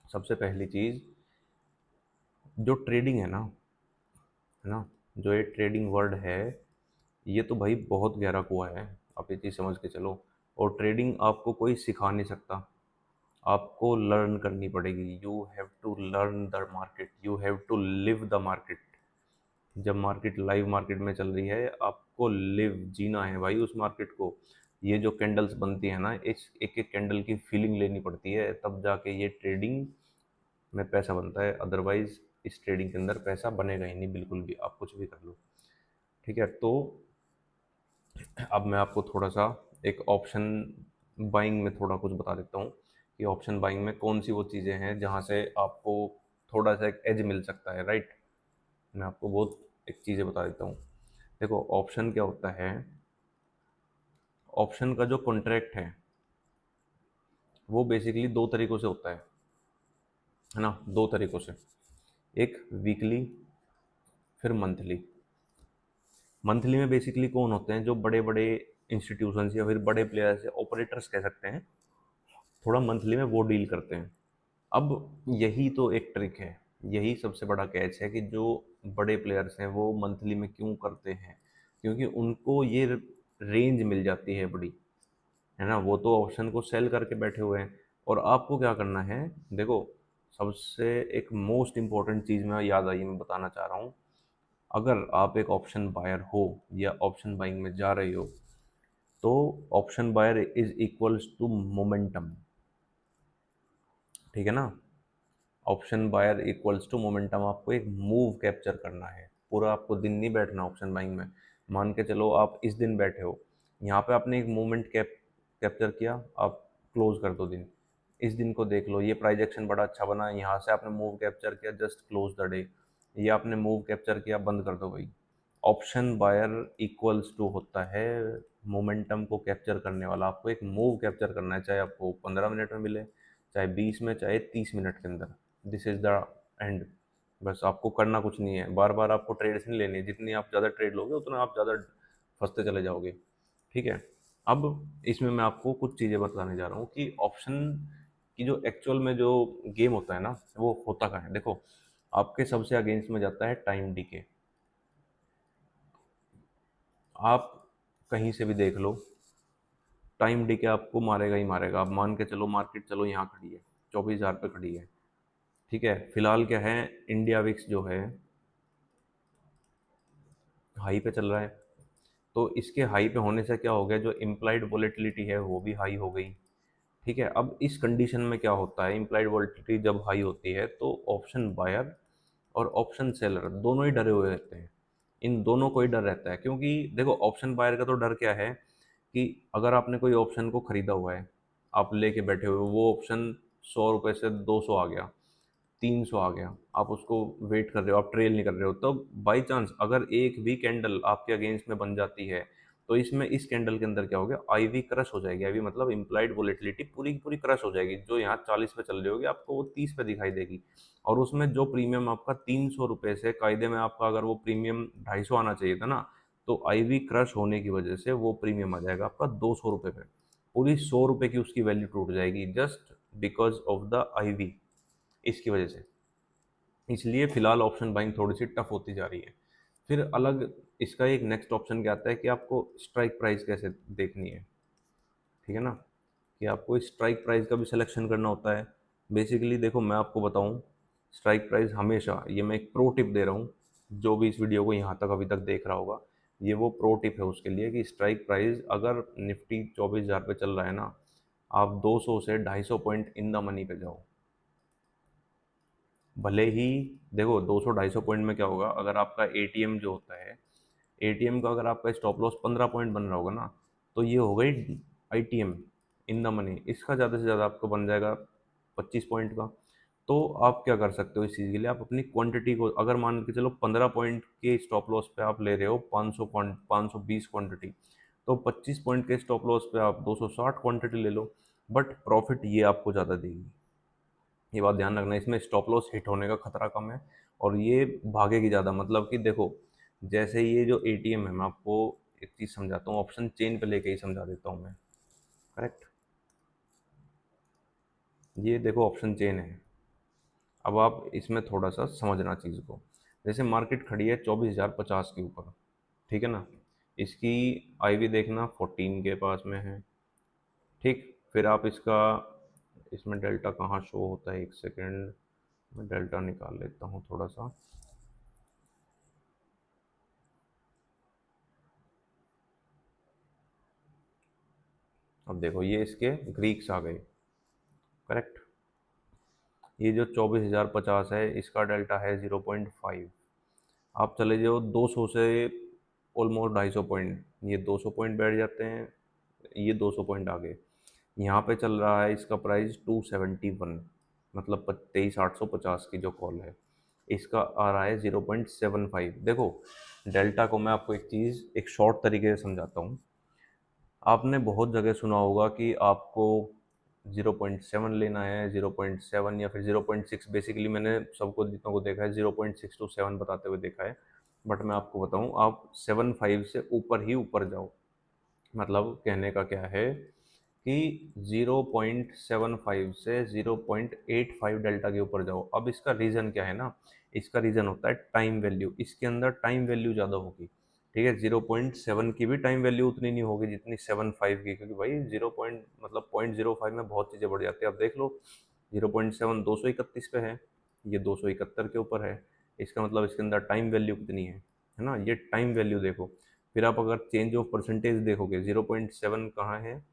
सबसे पहली चीज़, जो ट्रेडिंग है ना, जो ये ट्रेडिंग वर्ड है, ये तो भाई बहुत गहरा कुआं है, आप ये चीज़ समझ के चलो। और ट्रेडिंग आपको कोई सिखा नहीं सकता, आपको लर्न करनी पड़ेगी। You have to learn the market, you have to live the market. जब मार्केट लाइव मार्केट में चल रही है, आपको लिव जीना है भाई उस मार्केट को। ये जो कैंडल्स बनती है ना, इस एक एक कैंडल की फीलिंग लेनी पड़ती है, तब जाके ये ट्रेडिंग में पैसा बनता है। अदरवाइज इस ट्रेडिंग के अंदर पैसा बनेगा ही नहीं बिल्कुल भी, आप कुछ भी कर लो। ठीक है, तो अब मैं आपको थोड़ा सा एक ऑप्शन बाइंग में थोड़ा कुछ बता देता हूँ कि ऑप्शन बाइंग में कौन सी वो चीज़ें हैं जहाँ से आपको थोड़ा सा एक एज मिल सकता है, राइट। मैं आपको बहुत एक चीज़ें बता देता हूँ। देखो ऑप्शन क्या होता है, ऑप्शन का जो कॉन्ट्रैक्ट है वो बेसिकली दो तरीक़ों से होता है ना, दो तरीक़ों से। एक वीकली, फिर मंथली। मंथली में बेसिकली कौन होते हैं, जो बड़े बड़े इंस्टीट्यूशंस या फिर बड़े प्लेयर्स या ऑपरेटर्स कह सकते हैं, थोड़ा मंथली में वो डील करते हैं। अब यही तो एक ट्रिक है, यही सबसे बड़ा कैच है कि जो बड़े प्लेयर्स हैं वो मंथली में क्यों करते हैं, क्योंकि उनको ये रेंज मिल जाती है बड़ी, है ना। वो तो ऑप्शन को सेल करके बैठे हुए हैं, और आपको क्या करना है, देखो सबसे एक मोस्ट इम्पॉर्टेंट चीज़ मैं याद आई, मैं बताना चाह रहा हूँ। अगर आप एक ऑप्शन बायर हो या ऑप्शन बाइंग में जा रहे हो, तो option buyer is equals to momentum, ठीक है ना। Option buyer equals to momentum, आपको एक मूव कैप्चर करना है। पूरा आपको दिन नहीं बैठना ऑप्शन बाइंग में। मान के चलो आप इस दिन बैठे हो, यहाँ पे आपने एक मूवमेंट कैप्चर किया, आप क्लोज कर दो दिन। इस दिन को देख लो, ये प्राइस एक्शन बड़ा अच्छा बना, यहाँ से आपने मूव कैप्चर किया, जस्ट क्लोज द डे। ये आपने मूव कैप्चर किया, बंद कर दो भाई। ऑप्शन बायर इक्वल्स टू होता है मोमेंटम को कैप्चर करने वाला। आपको एक मूव कैप्चर करना है, चाहे आपको 15 मिनट में मिले, चाहे 20 में, चाहे 30 मिनट के अंदर। This is the end. बस आपको करना कुछ नहीं है, बार बार आपको ट्रेड्स नहीं लेनी है। जितनी आप ज़्यादा ट्रेड लोगे उतना आप ज़्यादा फंसते चले जाओगे। ठीक है, अब इसमें मैं आपको कुछ चीज़ें बताने जा रहा हूँ कि ऑप्शन की जो एक्चुअल में जो गेम होता है ना, वो होता क्या है। देखो आपके सबसे अगेंस्ट में जाता है टाइम डीके। आप कहीं से भी देख लो, टाइम डीके आपको मारेगा ही मारेगा। आप मान के चलो मार्केट चलो यहाँ खड़ी है, 24,000 पे खड़ी है। ठीक है, फिलहाल क्या है, इंडिया विक्स जो है हाई पे चल रहा है। तो इसके हाई पे होने से क्या हो गया, जो इम्प्लाइड वोलेटिलिटी है वो भी हाई हो गई। ठीक है, अब इस कंडीशन में क्या होता है, इम्प्लाइड वोलेटिलिटी जब हाई होती है तो ऑप्शन बायर और ऑप्शन सेलर दोनों ही डरे हुए रहते हैं। इन दोनों को ही डर रहता है, क्योंकि देखो ऑप्शन बायर का तो डर क्या है कि अगर आपने कोई ऑप्शन को ख़रीदा हुआ है, आप लेके बैठे हुए हो, वो ऑप्शन 100 रुपये से 200 आ गया, 300 आ गया, आप उसको वेट कर रहे हो, आप ट्रेल नहीं कर रहे हो, तब बाई चांस अगर एक भी कैंडल आपके अगेंस्ट में बन जाती है, तो इसमें इस कैंडल के अंदर क्या हो गया, आईवी क्रश हो जाएगी। आईवी मतलब इम्प्लाइड वोलेटिलिटी पूरी की पूरी क्रश हो जाएगी। जो यहाँ 40 पे चल रही होगी आपको वो 30 पे दिखाई देगी। और उसमें जो प्रीमियम आपका 300 रुपये से, कायदे में आपका अगर वो प्रीमियम 250 आना चाहिए था ना, तो आईवी क्रश होने की वजह से वो प्रीमियम आ जाएगा आपका 200 रुपये पे। पूरी 100 रुपये की उसकी वैल्यू टूट जाएगी, just because of the IV, इसकी वजह से। इसलिए फिलहाल ऑप्शन बाइंग थोड़ी सी टफ होती जा रही है। फिर अलग इसका एक नेक्स्ट ऑप्शन क्या आता है कि आपको स्ट्राइक प्राइस कैसे देखनी है। ठीक है ना, कि आपको स्ट्राइक प्राइस का भी सिलेक्शन करना होता है। बेसिकली देखो मैं आपको बताऊं, स्ट्राइक प्राइस हमेशा, ये मैं एक प्रो टिप दे रहा हूँ, जो भी इस वीडियो को यहाँ तक अभी तक देख रहा होगा, ये वो प्रो टिप है उसके लिए कि स्ट्राइक प्राइस अगर निफ्टी 24,000 पे चल रहा है ना, आप 200 से 250 पॉइंट इन द मनी पे जाओ। भले ही देखो 200-250 पॉइंट में क्या होगा, अगर आपका एटीएम जो होता है, एटीएम का अगर आपका स्टॉप लॉस 15 पॉइंट बन रहा होगा ना, तो ये हो गई आईटीएम इन द मनी, इसका ज़्यादा से ज़्यादा आपको बन जाएगा 25 पॉइंट का। तो आप क्या कर सकते हो इस चीज़ के लिए, आप अपनी क्वांटिटी को अगर मान के चलो 15 पॉइंट के स्टॉप लॉस पे आप ले रहे हो 520 क्वांटिटी, तो 25 पॉइंट के स्टॉप लॉस पे आप 260 क्वांटिटी ले लो, बट प्रॉफिट ये आपको ज़्यादा देगी। ये बात ध्यान रखना, इसमें स्टॉप लॉस हिट होने का खतरा कम है और ये भागेगी ज़्यादा। मतलब कि देखो, जैसे ये जो एटीएम है, मैं आपको एक चीज़ समझाता हूँ, ऑप्शन चेन पे लेके ही समझा देता हूँ मैं। करेक्ट, ये देखो ऑप्शन चेन है। अब आप इसमें थोड़ा सा समझना चीज़ को। जैसे मार्केट खड़ी है 24,050 के ऊपर, ठीक है ना, इसकी आईवी देखना 14 के पास में है। ठीक, फिर आप इसका, इसमें डेल्टा कहाँ शो होता है, एक सेकेंड, मैं डेल्टा निकाल लेता हूँ थोड़ा सा। अब देखो ये इसके ग्रीक्स आ गए। करेक्ट, ये जो 24,050 है इसका डेल्टा है 0.5। आप चले जाओ 200 से ऑलमोस्ट 250 पॉइंट, ये 200 पॉइंट बैठ जाते हैं, ये 200 पॉइंट आ गए। यहाँ पे चल रहा है इसका प्राइस 271, मतलब 23,850 की जो कॉल है, इसका आ रहा है 0.75। देखो डेल्टा को मैं आपको एक चीज़ एक शॉर्ट तरीके से समझाता हूँ। आपने बहुत जगह सुना होगा कि आपको 0.7 लेना है, 0.7 या फिर 0.6, बेसिकली मैंने सबको जितनों को देखा है 0.6 टू 7 बताते हुए देखा है। बट मैं आपको बताऊं, आप 7.5 से ऊपर ही ऊपर जाओ। मतलब कहने का क्या है कि 0.75 से 0.85 डेल्टा के ऊपर जाओ। अब इसका रीज़न क्या है ना, इसका रीज़न होता है टाइम वैल्यू, इसके अंदर टाइम वैल्यू ज़्यादा होगी। ठीक है, 0.7 की भी टाइम वैल्यू उतनी नहीं होगी जितनी 7.5 की, क्योंकि भाई 0 पॉइंट मतलब 0.05 में बहुत चीज़ें बढ़ जाती है। अब देख लो 0.7 231 पे है, ये 271 के ऊपर है, इसका मतलब इसके अंदर टाइम वैल्यू कितनी है ना, ये टाइम वैल्यू देखो। फिर आप अगर चेंज ऑफ परसेंटेज देखोगे, 0.7 कहाँ है,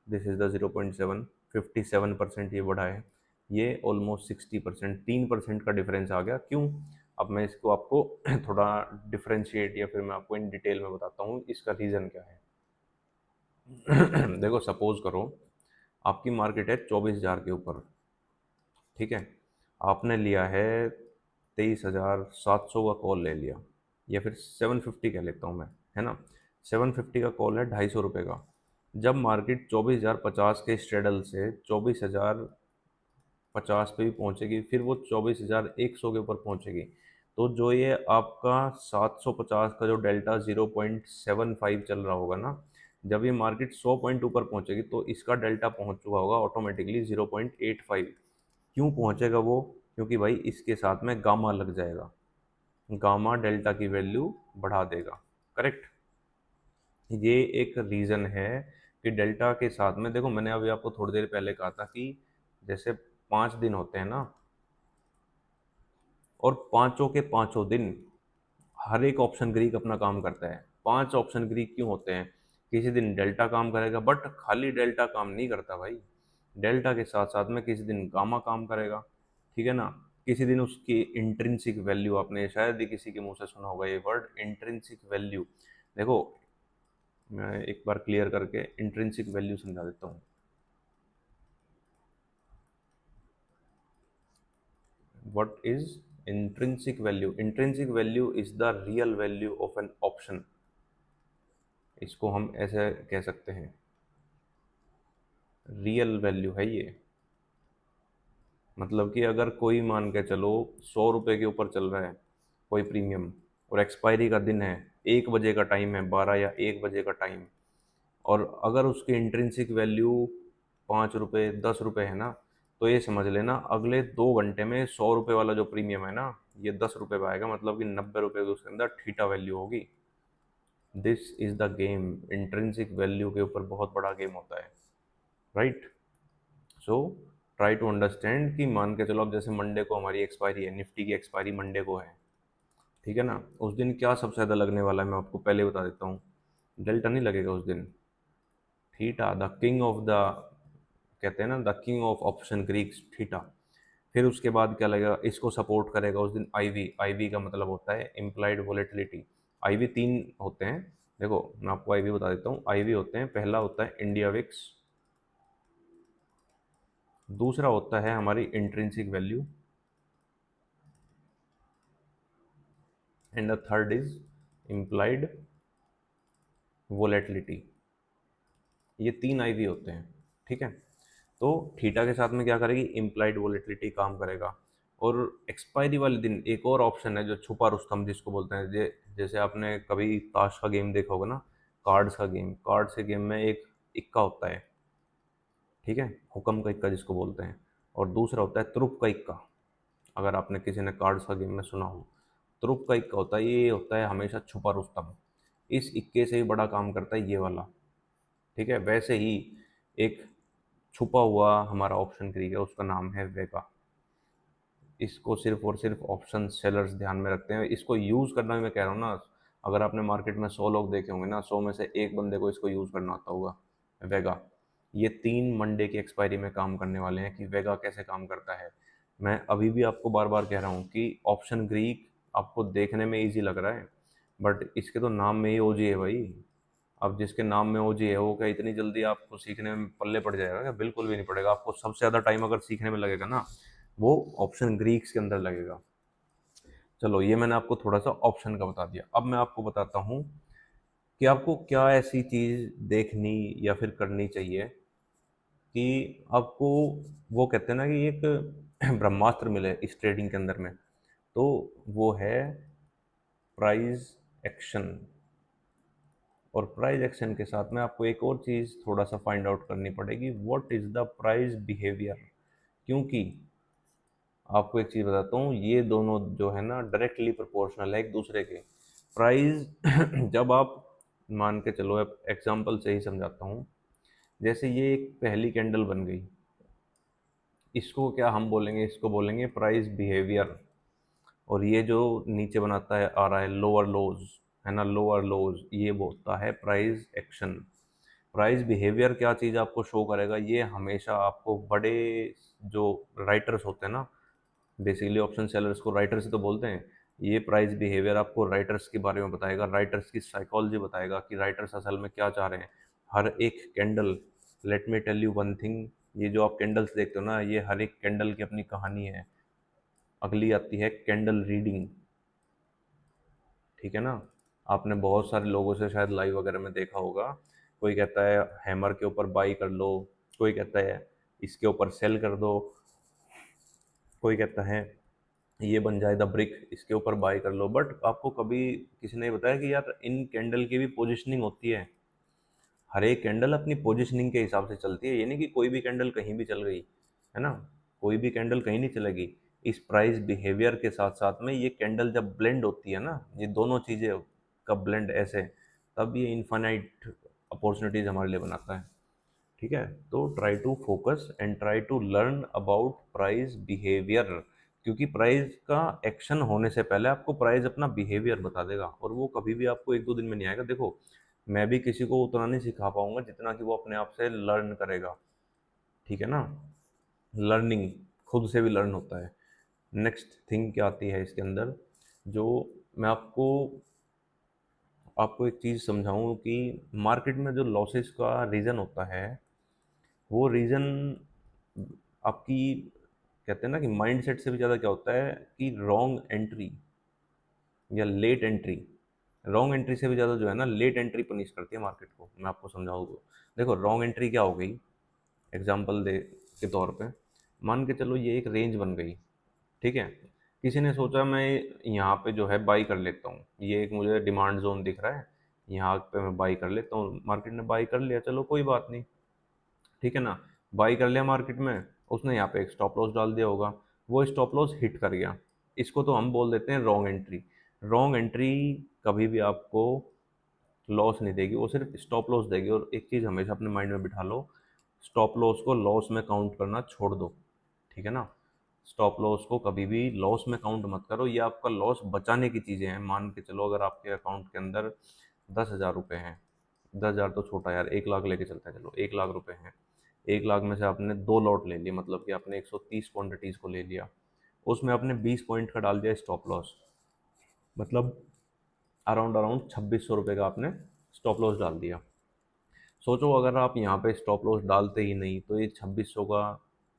दिस इज़ द 0.7, 57% ये बढ़ा है, ये ऑलमोस्ट 60%, 3% का डिफरेंस आ गया। क्यों? अब मैं इसको आपको थोड़ा डिफरेंशिएट या फिर मैं आपको इन डिटेल में बताता हूँ इसका रीज़न क्या है। देखो सपोज करो आपकी मार्केट है 24,000 के ऊपर, ठीक है, आपने लिया है 23,700 का कॉल ले लिया, या फिर 750 कह लेता हूँ मैं, है ना, 750 का कॉल है 250 रुपये का। जब मार्केट 24,050 के स्ट्रेडल से 24,050 पे भी पहुंचेगी, फिर वो 24,100 के ऊपर पहुंचेगी, तो जो ये आपका 750 का जो डेल्टा 0.75 चल रहा होगा ना, जब ये मार्केट 100 पॉइंट ऊपर पहुंचेगी तो इसका डेल्टा पहुंच चुका होगा ऑटोमेटिकली 0.85। क्यों पहुंचेगा वो? क्योंकि भाई इसके साथ में गामा लग जाएगा, गामा डेल्टा की वैल्यू बढ़ा देगा। करेक्ट, ये एक रीज़न है कि डेल्टा के साथ में, देखो मैंने अभी आपको थोड़ी देर पहले कहा था कि जैसे 5 दिन होते हैं ना, और पांचों के पांचों दिन हर एक ऑप्शन ग्रीक अपना काम करता है। 5 ऑप्शन ग्रीक क्यों होते हैं? किसी दिन डेल्टा काम करेगा, बट खाली डेल्टा काम नहीं करता भाई, डेल्टा के साथ साथ में किसी दिन गामा काम करेगा, ठीक है ना। किसी दिन उसकी इंट्रिंसिक वैल्यू, आपने शायद ही किसी के मुंह से सुना होगा ये वर्ड इंट्रिंसिक वैल्यू। देखो मैं एक बार क्लियर करके इंट्रिंसिक वैल्यू समझा देता हूँ। What is intrinsic value? Intrinsic value is the real value of an option, इसको हम ऐसे कह सकते हैं, रियल वैल्यू है ये। मतलब कि अगर कोई मान के चलो 100 रुपये के ऊपर चल रहा है कोई प्रीमियम, और एक्सपायरी का दिन है 1 बजे का टाइम है, 12 या 1 बजे का टाइम, और अगर उसकी इंट्रिंसिक वैल्यू 5 रुपये 10 रुपये है ना, तो ये समझ लेना अगले 2 घंटे में 100 रुपये वाला जो प्रीमियम है ना, ये 10 रुपये पे आएगा, मतलब कि 90 रुपये की उसके अंदर थीटा वैल्यू होगी। This is the game, intrinsic value के ऊपर बहुत बड़ा गेम होता है, right. So try to understand कि मान के चलो अब जैसे मंडे को हमारी एक्सपायरी है, निफ्टी की एक्सपायरी मंडे को है, ठीक है ना, उस दिन क्या सबसे ज़्यादा लगने वाला है मैं आपको पहले बता देता हूँ। डेल्टा नहीं लगेगा उस दिन, theta, the king of the कहते हैं ना the king of option Greeks theta. फिर उसके बाद क्या लगेगा, इसको सपोर्ट करेगा उस दिन आईवी। आईवी का मतलब होता है इम्प्लाइड वोलेटिलिटी। आईवी तीन होते हैं, देखो मैं आपको आईवी बता देता हूँ। आईवी होते हैं, पहला होता है इंडिया विक्स, दूसरा होता है हमारी intrinsic value, and the third is implied volatility. ये तीन आईवी होते हैं, ठीक है। तो थीटा के साथ में क्या करेगी, इम्प्लाइड वोलेटिलिटी काम करेगा। और एक्सपायरी वाले दिन एक और ऑप्शन है जो छुपा रुस्तम जिसको बोलते हैं। जैसे आपने कभी ताश का गेम देखा होगा ना, कार्ड्स का गेम, कार्ड्स के गेम में एक इक्का होता है, ठीक है, हुक्म का इक्का जिसको बोलते हैं, और दूसरा होता है तुरुप का इक्का। अगर आपने किसी ने कार्ड्स का गेम में सुना हो, तुरुप का इक्का होता है, ये होता है हमेशा छुपा रुस्तम। इस इक्के से ही बड़ा काम करता है ये वाला, ठीक है। वैसे ही एक छुपा हुआ हमारा ऑप्शन क्रिएट है, उसका नाम है वेगा। इसको सिर्फ और सिर्फ ऑप्शन सेलर्स ध्यान में रखते हैं। इसको यूज़ करना भी मैं कह रहा हूँ ना, अगर आपने मार्केट में 100 लोग देखे होंगे ना, 100 में से एक बंदे को इसको यूज़ करना आता होगा, वेगा। ये 3 मंडे की एक्सपायरी में काम करने वाले हैं कि वेगा कैसे काम करता है। मैं अभी भी आपको बार बार कह रहा हूँ कि ऑप्शन ग्रीक आपको देखने में ईजी लग रहा है, बट इसके तो नाम में ही ओजी है भाई। अब जिसके नाम में ओजी है वो क्या इतनी जल्दी आपको सीखने में पल्ले पड़ जाएगा क्या? बिल्कुल भी नहीं पड़ेगा। आपको सबसे ज़्यादा टाइम अगर सीखने में लगेगा ना, वो ऑप्शन ग्रीक्स के अंदर लगेगा। चलो ये मैंने आपको थोड़ा सा ऑप्शन का बता दिया। अब मैं आपको बताता हूँ कि आपको क्या ऐसी चीज़ देखनी या फिर करनी चाहिए कि आपको, वो कहते हैं ना कि एक ब्रह्मास्त्र मिले इस ट्रेडिंग के अंदर में, तो वो है प्राइस एक्शन। और प्राइस एक्शन के साथ में आपको एक और चीज़ थोड़ा सा फाइंड आउट करनी पड़ेगी, what is the price behaviour. क्योंकि आपको एक चीज़ बताता हूँ, ये दोनों जो है ना डायरेक्टली प्रोपोर्शनल है एक दूसरे के। प्राइस जब आप मान के चलो, अब एग्जांपल से ही समझाता हूँ। जैसे ये एक पहली कैंडल बन गई, इसको क्या हम बोलेंगे, इसको बोलेंगे प्राइस बिहेवियर। और ये जो नीचे बनाता है आ रहा है लोअर लोज, है ना, लोअर लोज, ये बोलता है प्राइस एक्शन। प्राइस बिहेवियर क्या चीज़ आपको शो करेगा, ये हमेशा आपको बड़े जो राइटर्स होते हैं ना, बेसिकली ऑप्शन सेलर्स को राइटर्स तो बोलते हैं, ये प्राइस बिहेवियर आपको राइटर्स के बारे में बताएगा, राइटर्स की साइकोलॉजी बताएगा कि राइटर्स असल में क्या चाह रहे हैं। हर एक candle, let me tell you one thing, ये जो आप कैंडल्स देखते हो ना, ये हर एक कैंडल की अपनी कहानी है। अगली आती है कैंडल रीडिंग, ठीक है ना। आपने बहुत सारे लोगों से शायद लाइव वगैरह में देखा होगा, कोई कहता है हैमर के ऊपर बाई कर लो, कोई कहता है इसके ऊपर सेल कर दो, कोई कहता है ये बन जाए द ब्रिक, इसके ऊपर बाई कर लो। बट आपको कभी किसी ने बताया कि यार इन कैंडल की भी पोजीशनिंग होती है। हर एक कैंडल अपनी पोजीशनिंग के हिसाब से चलती है, ये नहीं कि कोई भी कैंडल कहीं भी चल गई, है ना, कोई भी कैंडल कहीं नहीं चलेगी। इस प्राइस बिहेवियर के साथ साथ में ये कैंडल जब ब्लेंड होती है ना, ये दोनों चीज़ें का ब्लेंड ऐसे, तब ये इन्फाइनाइट अपॉर्चुनिटीज़ हमारे लिए बनाता है, ठीक है। तो try to focus and try to learn about price behaviour, क्योंकि प्राइस का एक्शन होने से पहले आपको प्राइस अपना बिहेवियर बता देगा, और वो कभी भी आपको एक दो दिन में नहीं आएगा। देखो मैं भी किसी को उतना नहीं सिखा पाऊंगा जितना कि वो अपने आप से लर्न करेगा, ठीक है ना। लर्निंग खुद से भी लर्न होता है। नेक्स्ट थिंग क्या आती है इसके अंदर, जो मैं आपको आपको एक चीज़ समझाऊं कि मार्केट में जो लॉसेस का रीज़न होता है, वो रीज़न आपकी, कहते हैं ना कि माइंडसेट से भी ज़्यादा क्या होता है कि रॉन्ग एंट्री या लेट एंट्री। रॉन्ग एंट्री से भी ज़्यादा जो है ना लेट एंट्री पनिश करती है मार्केट को। मैं आपको समझाऊँ तो देखो, रॉन्ग एंट्री क्या हो गई, एग्जांपल दे के तौर पे मान के चलो ये एक रेंज बन गई, ठीक है। किसी ने सोचा मैं यहाँ पे जो है बाई कर लेता हूँ, ये एक मुझे डिमांड जोन दिख रहा है, यहाँ पे मैं बाई कर लेता हूँ। मार्केट ने बाई कर लिया, चलो कोई बात नहीं, ठीक है ना। बाई कर लिया मार्केट में, उसने यहाँ पे एक स्टॉप लॉस डाल दिया होगा, वो स्टॉप लॉस हिट कर गया, इसको तो हम बोल देते हैं रॉन्ग एंट्री। रॉन्ग एंट्री कभी भी आपको लॉस नहीं देगी, वो सिर्फ स्टॉप लॉस देगी। और एक चीज़ हमेशा अपने माइंड में बिठा लो, स्टॉप लॉस को लॉस में काउंट करना छोड़ दो, ठीक है ना। स्टॉप लॉस को कभी भी लॉस में काउंट मत करो, ये आपका लॉस बचाने की चीज़ें हैं। मान के चलो अगर आपके अकाउंट के अंदर 10,000 रुपये हैं, 10,000 तो छोटा यार, 1 लाख लेके चलते हैं, चलो 1 लाख रुपए हैं, 1 लाख में से आपने 2 लॉट ले लिए, मतलब कि आपने 130 क्वांटिटीज़ को ले लिया, उसमें आपने 20 पॉइंट का डाल दिया स्टॉप लॉस, मतलब अराउंड अराउंड 2600 रुपये का आपने स्टॉप लॉस डाल दिया। सोचो अगर आप यहाँ पे स्टॉप लॉस डालते ही नहीं तो ये 2600 का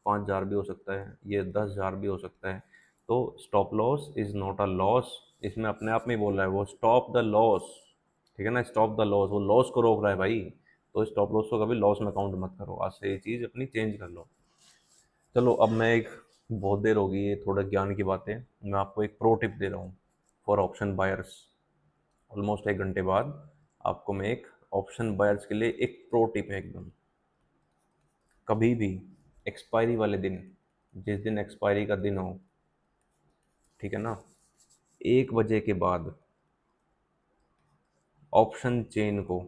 5000 भी हो सकता है, ये 10,000 भी हो सकता है। तो stop loss is not a loss, इसमें अपने आप में ही बोल रहा है वो, स्टॉप द लॉस। ठीक है ना, स्टॉप द लॉस, वो लॉस को रोक रहा है भाई। तो स्टॉप लॉस को कभी लॉस में काउंट मत करो, आज से ये चीज़ अपनी चेंज कर लो। चलो अब मैं एक, बहुत देर होगी ये थोड़ा ज्ञान की बातें, मैं आपको एक प्रो टिप दे रहा हूँ फॉर ऑप्शन बायर्स। ऑलमोस्ट 1 घंटे बाद आपको मैं एक ऑप्शन बायर्स के लिए एक प्रो टिप है एकदम। कभी भी एक्सपायरी वाले दिन, जिस दिन एक्सपायरी का दिन हो, ठीक है ना, 1 बजे के बाद ऑप्शन चेन को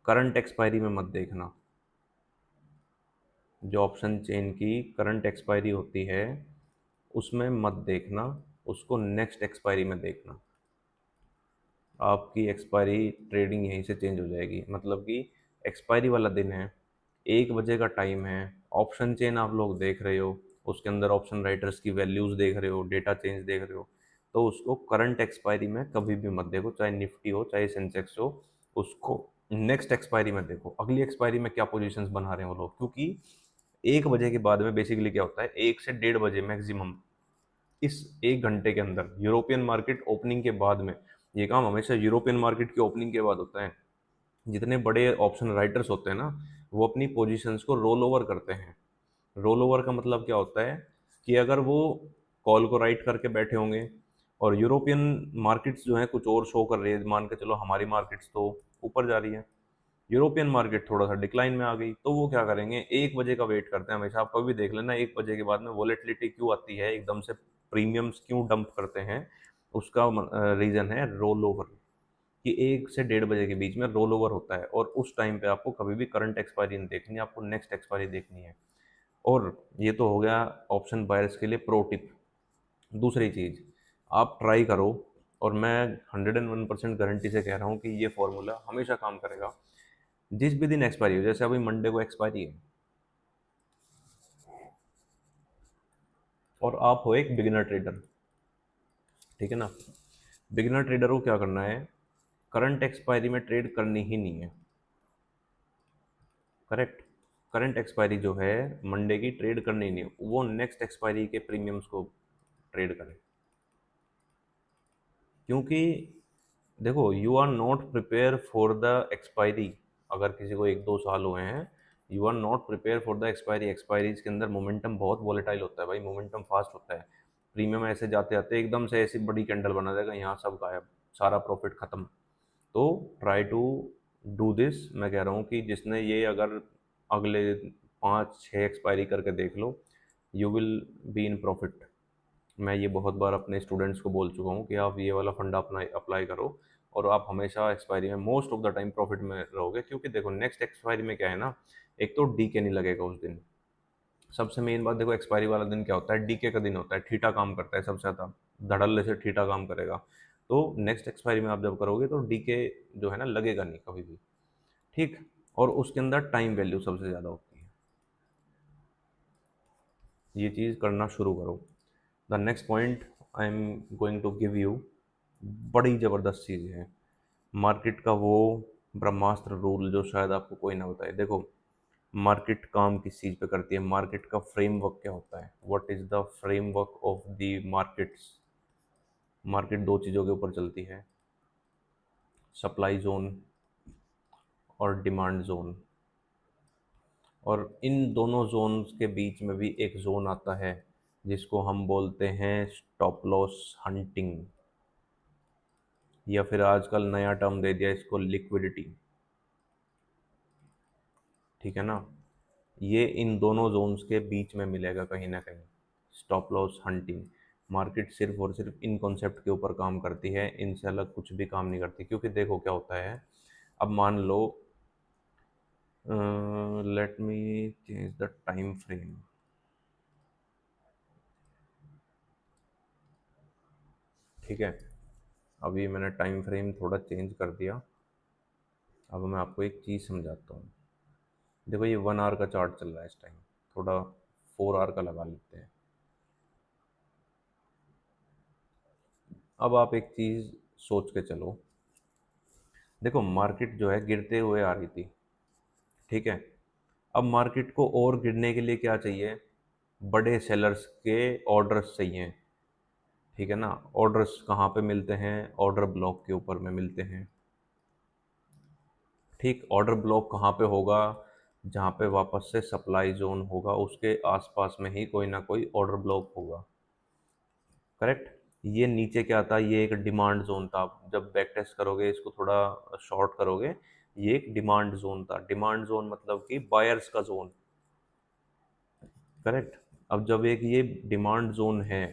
करंट एक्सपायरी में मत देखना। जो ऑप्शन चेन की करंट एक्सपायरी होती है उसमें मत देखना, उसको नेक्स्ट एक्सपायरी में देखना। आपकी एक्सपायरी ट्रेडिंग यहीं से चेंज हो जाएगी, मतलब कि एक्सपायरी वाला दिन है, 1 बजे का टाइम है, ऑप्शन चेन आप लोग देख रहे हो, उसके अंदर ऑप्शन राइटर्स की वैल्यूज़ देख रहे हो, डेटा चेंज देख रहे हो, तो उसको करंट एक्सपायरी में कभी भी मत देखो, चाहे निफ्टी हो चाहे सेंसेक्स हो, उसको नेक्स्ट एक्सपायरी में देखो, अगली एक्सपायरी में क्या पोजीशंस बना रहे हैं वो लोग। क्योंकि 1 बजे के बाद में बेसिकली क्या होता है, 1 से 1:30 बजे मैक्सिमम, इस 1 घंटे के अंदर यूरोपियन मार्केट ओपनिंग के बाद में, ये काम हमेशा यूरोपियन मार्केट की ओपनिंग के बाद होता है, जितने बड़े ऑप्शन राइटर्स होते हैं ना, वो अपनी पोजीशंस को रोल ओवर करते हैं। रोल ओवर का मतलब क्या होता है कि अगर वो कॉल को राइट करके बैठे होंगे और यूरोपियन मार्केट्स जो है कुछ और शो कर रही है, मान के चलो हमारी मार्केट्स तो ऊपर जा रही है, यूरोपियन मार्केट थोड़ा सा डिक्लाइन में आ गई, तो वो क्या करेंगे, 1 बजे का वेट करते हैं हमेशा। आप कभी भी देख लेना 1 बजे के बाद में वॉलेटिलिटी क्यों आती है एकदम से, प्रीमियम्स क्यों डंप करते हैं, उसका रीज़न है रोल ओवर, कि 1 से 1:30 बजे के बीच में रोल ओवर होता है, और उस टाइम पे आपको कभी भी करंट एक्सपायरी नहीं देखनी है, आपको नेक्स्ट एक्सपायरी देखनी है। और ये तो हो गया ऑप्शन बायर्स के लिए प्रो टिप। दूसरी चीज़, आप ट्राई करो, और मैं 101% गारंटी से कह रहा हूँ कि ये फॉर्मूला हमेशा काम करेगा। जिस भी दिन एक्सपायरी हो, जैसे अभी मंडे को एक्सपायरी है, और आप हो एक बिगिनर ट्रेडर, ठीक है ना, बिगिनर ट्रेडर को क्या करना है, करंट एक्सपायरी में ट्रेड करनी ही नहीं है। करेक्ट, करंट एक्सपायरी जो है मंडे की ट्रेड करनी ही नहीं है, वो नेक्स्ट एक्सपायरी के प्रीमियम्स को ट्रेड करें। क्योंकि देखो, you are not prepare for the expiry. अगर किसी को 1-2 साल हुए हैं, you are not prepare for the expiry. Expiries के अंदर मोमेंटम बहुत वॉलेटाइल होता है भाई, मोमेंटम फास्ट होता है, प्रीमियम ऐसे जाते जाते एकदम से ऐसी बड़ी कैंडल बना देगा, यहाँ सब गायब, सारा प्रॉफिट खत्म। तो ट्राई टू डू दिस। मैं कह रहा हूँ कि जिसने ये अगर अगले 5-6 एक्सपायरी करके देख लो, you will be in profit. मैं ये बहुत बार अपने स्टूडेंट्स को बोल चुका हूँ कि आप ये वाला फंडा अपना अप्लाई करो, और आप हमेशा एक्सपायरी में most of the time profit में रहोगे। क्योंकि देखो नेक्स्ट एक्सपायरी में क्या है ना, एक तो डीके नहीं लगेगा उस दिन, सबसे मेन बात। देखो एक्सपायरी वाला दिन क्या होता है, डीके का दिन होता है, ठीठा काम करता है सबसे ज़्यादा, धड़ल्ले से ठीठा काम करेगा। तो नेक्स्ट एक्सपायरी में आप जब करोगे तो डीके जो है ना लगेगा नहीं कभी भी, ठीक। और उसके अंदर टाइम वैल्यू सबसे ज़्यादा होती है, ये चीज़ करना शुरू करो। The next point I am going to give you, बड़ी ज़बरदस्त चीज़ है, मार्केट का वो ब्रह्मास्त्र रूल जो शायद आपको कोई ना बताए। देखो मार्केट काम किस चीज़ पे करती है, मार्केट का फ्रेमवर्क क्या होता है, what is the framework of the markets. Market दो चीज़ों के ऊपर चलती है, सप्लाई जोन और डिमांड जोन। और इन दोनों जोन्स के बीच में भी एक जोन आता है जिसको हम बोलते हैं स्टॉप लॉस हंटिंग, या फिर आजकल नया टर्म दे दिया इसको, लिक्विडिटी। ठीक है ना, ये इन दोनों जोन्स के बीच में मिलेगा कहीं ना कहीं, स्टॉप लॉस हंटिंग। मार्केट सिर्फ और सिर्फ इन कॉन्सेप्ट के ऊपर काम करती है, इनसे अलग कुछ भी काम नहीं करती। क्योंकि देखो क्या होता है, अब मान लो, let me change the time frame. ठीक है, अभी मैंने टाइम फ्रेम थोड़ा चेंज कर दिया। अब मैं आपको एक चीज़ समझाता हूँ। देखो ये 1 आवर का चार्ट चल रहा है इस टाइम, थोड़ा 4 आवर का लगा लेते हैं। अब आप एक चीज़ सोच के चलो, देखो मार्केट जो है गिरते हुए आ रही थी, ठीक है। अब मार्केट को और गिरने के लिए क्या चाहिए, बड़े सेलर्स के ऑर्डर्स चाहिए, ठीक है ना। ऑर्डर्स कहाँ पे मिलते हैं, ऑर्डर ब्लॉक के ऊपर में मिलते हैं, ठीक। ऑर्डर ब्लॉक कहाँ पे होगा, जहाँ पे वापस से सप्लाई जोन होगा उसके आसपास में ही कोई ना कोई ऑर्डर ब्लॉक होगा, करेक्ट। ये नीचे क्या था, ये एक डिमांड जोन था। आप जब बैक टेस्ट करोगे, इसको थोड़ा शॉर्ट करोगे, ये एक डिमांड जोन था। डिमांड जोन मतलब कि बायर्स का जोन, करेक्ट। अब जब एक ये डिमांड जोन है,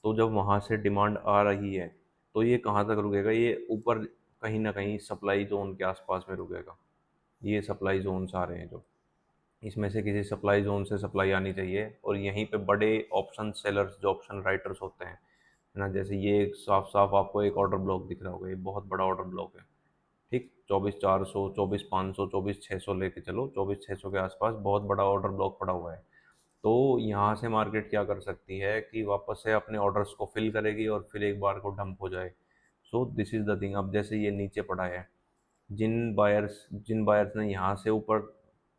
तो जब वहाँ से डिमांड आ रही है, तो ये कहाँ तक रुकेगा, ये ऊपर कहीं ना कहीं सप्लाई जोन के आसपास में रुकेगा। ये सप्लाई जोन्स आ रहे हैं जो, इसमें से किसी सप्लाई जोन से सप्लाई आनी चाहिए, और यहीं पे बड़े ऑप्शन सेलर्स जो ऑप्शन राइटर्स होते हैं, है ना। जैसे ये एक साफ साफ आपको एक ऑर्डर ब्लॉक दिख रहा होगा, ये बहुत बड़ा ऑर्डर ब्लॉक है, ठीक। 24,400, 24,500, 24,600 लेके चलो, 24,600 के आसपास बहुत बड़ा ऑर्डर ब्लॉक पड़ा हुआ है। तो यहाँ से मार्केट क्या कर सकती है कि वापस से अपने ऑर्डर्स को फिल करेगी और फिर एक बार को डंप हो जाए। So this is the thing. अब जैसे ये नीचे पड़ा है, जिन बायर्स ने यहाँ से ऊपर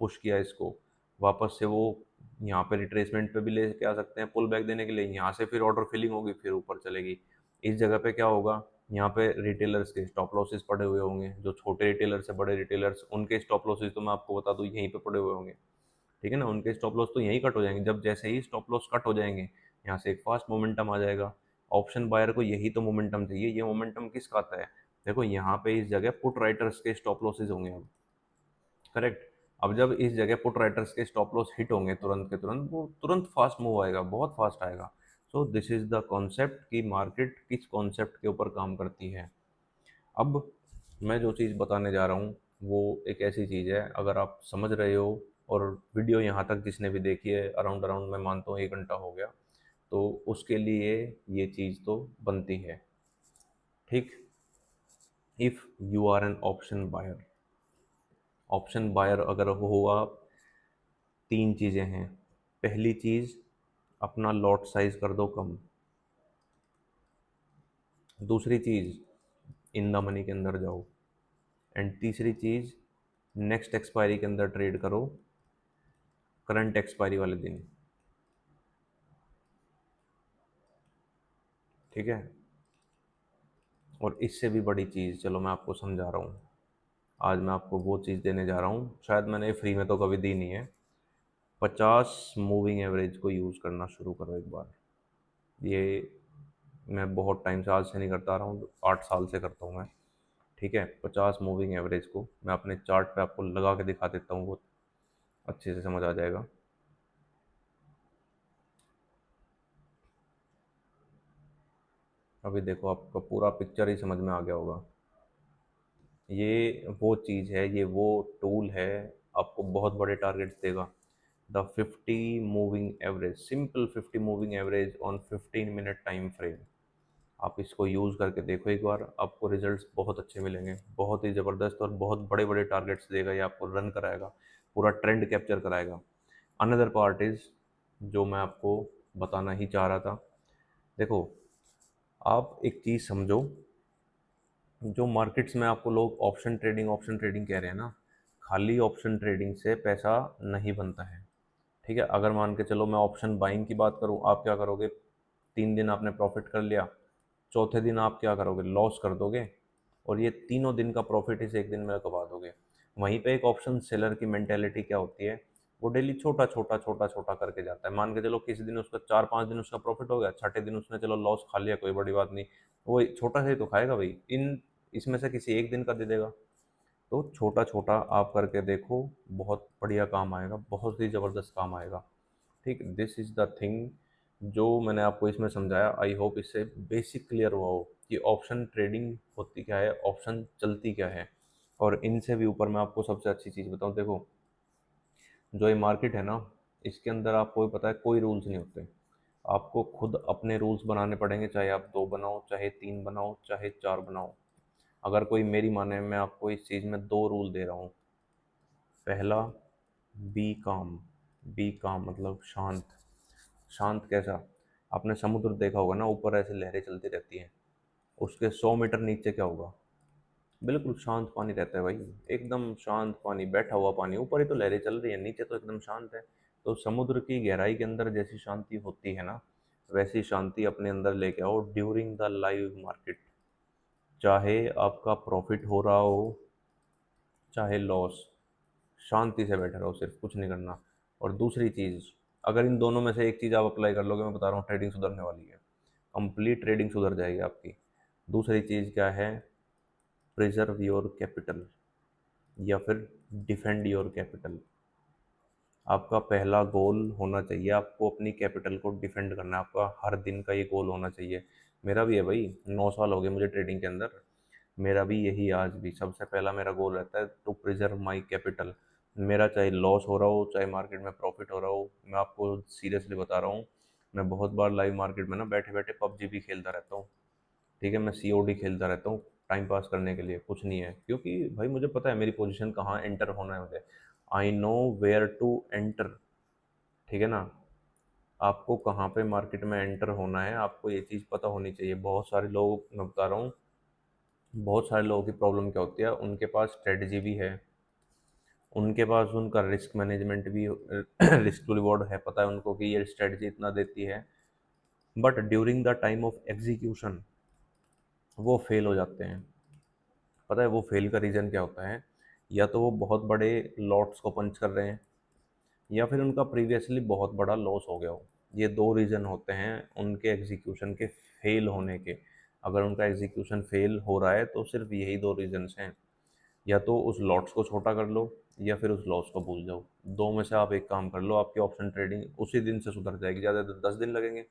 पुश किया इसको, वापस से वो यहाँ पे रिट्रेसमेंट पे भी लेके आ सकते हैं, पुल बैक देने के लिए। यहाँ से फिर ऑर्डर फिलिंग होगी, फिर ऊपर चलेगी। इस जगह पे क्या होगा, यहाँ पे रिटेलर्स के स्टॉप लॉसेस पड़े हुए होंगे, जो छोटे रिटेलर्स है, बड़े रिटेलर्स, उनके स्टॉप लॉसेस तो मैं आपको बता दूँ यहीं पे पड़े हुए होंगे, ठीक है ना। उनके स्टॉप लॉस तो यहीं कट हो जाएंगे। जब जैसे ही स्टॉप लॉस कट हो जाएंगे, यहाँ से एक फास्ट मोमेंटम आ जाएगा। ऑप्शन बायर को यही तो मोमेंटम चाहिए। ये मोमेंटम किसका आता है, देखो यहाँ पे इस जगह पुट राइटर्स के स्टॉप लॉसेज होंगे अब, करेक्ट। अब जब इस जगह पुट राइटर्स के स्टॉप लॉस हिट होंगे तुरंत के तुरंत, वो तुरंत फास्ट मूव आएगा, बहुत फास्ट आएगा। So this is the concept कि मार्केट किस कॉन्सेप्ट के ऊपर काम करती है। अब मैं जो चीज़ बताने जा रहा हूँ वो एक ऐसी चीज़ है, अगर आप समझ रहे हो, और वीडियो यहाँ तक जिसने भी देखी है, अराउंड अराउंड मैं मानता हूँ 1 घंटा हो गया, तो उसके लिए ये चीज़ तो बनती है, ठीक। If you are an option buyer, option buyer अगर हो आप, 3 चीज़ें हैं। पहली चीज़, अपना लॉट साइज कर दो कम। दूसरी चीज़, इन द मनी के अंदर जाओ। एंड तीसरी चीज़, नेक्स्ट एक्सपायरी के अंदर ट्रेड करो, करंट एक्सपायरी वाले दिन, ठीक है। और इससे भी बड़ी चीज़, चलो मैं आपको समझा रहा हूँ। आज मैं आपको वो चीज़ देने जा रहा हूँ, शायद मैंने फ्री में तो कभी दी नहीं है। 50 मूविंग एवरेज को यूज़ करना शुरू करो एक बार। ये मैं बहुत टाइम से, आज से नहीं करता आ रहा हूँ, 8 साल से करता हूँ मैं, ठीक है। 50 मूविंग एवरेज को मैं अपने चार्ट पे आपको लगा के दिखा देता हूँ, बहुत अच्छे से समझ आ जाएगा। अभी देखो आपका पूरा पिक्चर ही समझ में आ गया होगा। ये वो चीज़ है, ये वो टूल है, आपको बहुत बड़े टारगेट्स देगा। The 50 moving average, simple 50 moving average on 15 minute time frame. आप इसको यूज़ करके देखो एक बार, आपको रिजल्ट्स बहुत अच्छे मिलेंगे, बहुत ही ज़बरदस्त, और बहुत बड़े बड़े टारगेट्स देगा ये, आपको रन कराएगा, पूरा ट्रेंड कैप्चर कराएगा। अनदर पार्ट इज़, जो मैं आपको बताना ही चाह रहा था, देखो आप एक चीज़ समझो, जो मार्केट्स में आपको लोग ऑप्शन ट्रेडिंग कह रहे हैं ना, खाली ऑप्शन ट्रेडिंग से पैसा नहीं बनता है, ठीक है। अगर मान के चलो मैं ऑप्शन बाइंग की बात करूँ, आप क्या करोगे, 3 दिन आपने प्रॉफिट कर लिया, चौथे दिन आप क्या करोगे, लॉस कर दोगे, और ये तीनों दिन का प्रॉफिट इस एक दिन में कमा दोगे। वहीं पे एक ऑप्शन सेलर की मेंटेलिटी क्या होती है, वो डेली छोटा छोटा छोटा छोटा करके जाता है। मान के चलो किसी दिन उसका 4-5 दिन उसका प्रॉफिट हो गया, छठे दिन उसने चलो लॉस खा लिया, कोई बड़ी बात नहीं, वो छोटा सा ही तो खाएगा भाई, इन इसमें से किसी एक दिन का दे देगा। तो छोटा छोटा आप करके देखो, बहुत बढ़िया काम आएगा, बहुत ही ज़बरदस्त काम आएगा, ठीक। दिस इज़ द थिंग जो मैंने आपको इसमें समझाया। आई होप इससे बेसिक क्लियर हुआ हो कि ऑप्शन ट्रेडिंग होती क्या है, ऑप्शन चलती क्या है। और इनसे भी ऊपर मैं आपको सबसे अच्छी चीज़ बताऊं, देखो जो ये मार्केट है ना, इसके अंदर आपको भी पता है कोई रूल्स नहीं होते। आपको खुद अपने रूल्स बनाने पड़ेंगे, चाहे आप 2 बनाओ, चाहे 3 बनाओ, चाहे 4 बनाओ। अगर कोई मेरी माने, मैं आपको इस चीज़ में 2 रूल दे रहा हूँ। पहला, बी काम। बी काम मतलब शांत। शांत कैसा? आपने समुद्र देखा होगा ना, ऊपर ऐसे लहरें चलती रहती हैं, उसके 100 मीटर नीचे क्या होगा? बिल्कुल शांत पानी रहता है भाई। एकदम शांत पानी, बैठा हुआ पानी, ऊपर ही तो लहरें चल रही हैं, नीचे तो एकदम शांत है। तो समुद्र की गहराई के अंदर जैसी शांति होती है ना, वैसी शांति अपने अंदर लेके आओ ड्यूरिंग द लाइव मार्केट। चाहे आपका प्रॉफिट हो रहा हो, चाहे लॉस, शांति से बैठे रहो, सिर्फ कुछ नहीं करना। और दूसरी चीज़, अगर इन दोनों में से एक चीज़ आप अप्लाई कर लोगे, मैं बता रहा हूँ ट्रेडिंग सुधरने वाली है। कंप्लीट ट्रेडिंग सुधर जाएगी आपकी। दूसरी चीज़ क्या है? प्रिजर्व योर कैपिटल, या फिर डिफेंड योर कैपिटल। आपका पहला गोल होना चाहिए, आपको अपनी कैपिटल को डिफेंड करना है। आपका हर दिन का ये गोल होना चाहिए। मेरा भी है भाई, 9 साल हो गए मुझे ट्रेडिंग के अंदर। मेरा भी यही आज भी सबसे पहला मेरा गोल रहता है, टू प्रिजर्व माई कैपिटल। मेरा चाहे लॉस हो रहा हो, चाहे मार्केट में प्रॉफिट हो रहा हो, मैं आपको सीरियसली बता रहा हूँ। मैं बहुत बार लाइव मार्केट में ना बैठे बैठे पबजी भी खेलता रहता हूँ। ठीक है, मैं सीओडी खेलता रहता हूँ टाइम पास करने के लिए, कुछ नहीं है, क्योंकि भाई मुझे पता है मेरी पोजीशन कहाँ एंटर होना है मुझे। I know where to enter. ठीक है ना? आपको कहाँ पे मार्केट में एंटर होना है, आपको ये चीज़ पता होनी चाहिए। बहुत सारे लोग, मैं बता रहा हूँ, बहुत सारे लोगों की प्रॉब्लम क्या होती है, उनके पास स्ट्रेटजी भी है, उनके पास उनका रिस्क मैनेजमेंट भी रिस्क टू रिवॉर्ड है, पता है उनको कि ये स्ट्रेटजी इतना देती है, but during the time of execution वो फेल हो जाते हैं। पता है वो फेल का रीज़न क्या होता है? या तो वो बहुत बड़े लॉट्स को पंच कर रहे हैं, या फिर उनका प्रीवियसली बहुत बड़ा लॉस हो गया हो। ये दो रीज़न होते हैं उनके एग्जीक्यूशन के फेल होने के। अगर उनका एग्जीक्यूशन फेल हो रहा है तो सिर्फ यही दो रीजंस हैं, या तो उस लॉट्स को छोटा कर लो, या फिर उस लॉस को भूल जाओ। दो में से आप एक काम कर लो, आपकी ऑप्शन ट्रेडिंग उसी दिन से सुधर जाएगी। ज़्यादा 10 दिन लगेंगे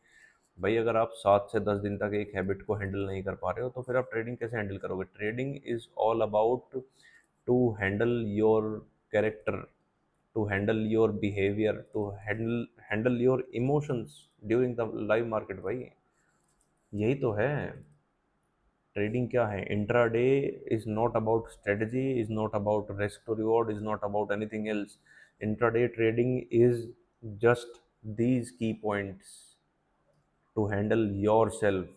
भाई। अगर आप 7 से 10 दिन तक एक हैबिट को हैंडल नहीं कर पा रहे हो, तो फिर आप ट्रेडिंग कैसे हैंडल करोगे? Trading is all about to handle your character, to handle your behaviour, to handle your emotions during the live market भाई। यही तो है ट्रेडिंग। क्या है? Intraday is not about strategy, is not about risk to reward, is not about anything else. Intraday trading is just these key points to handle yourself.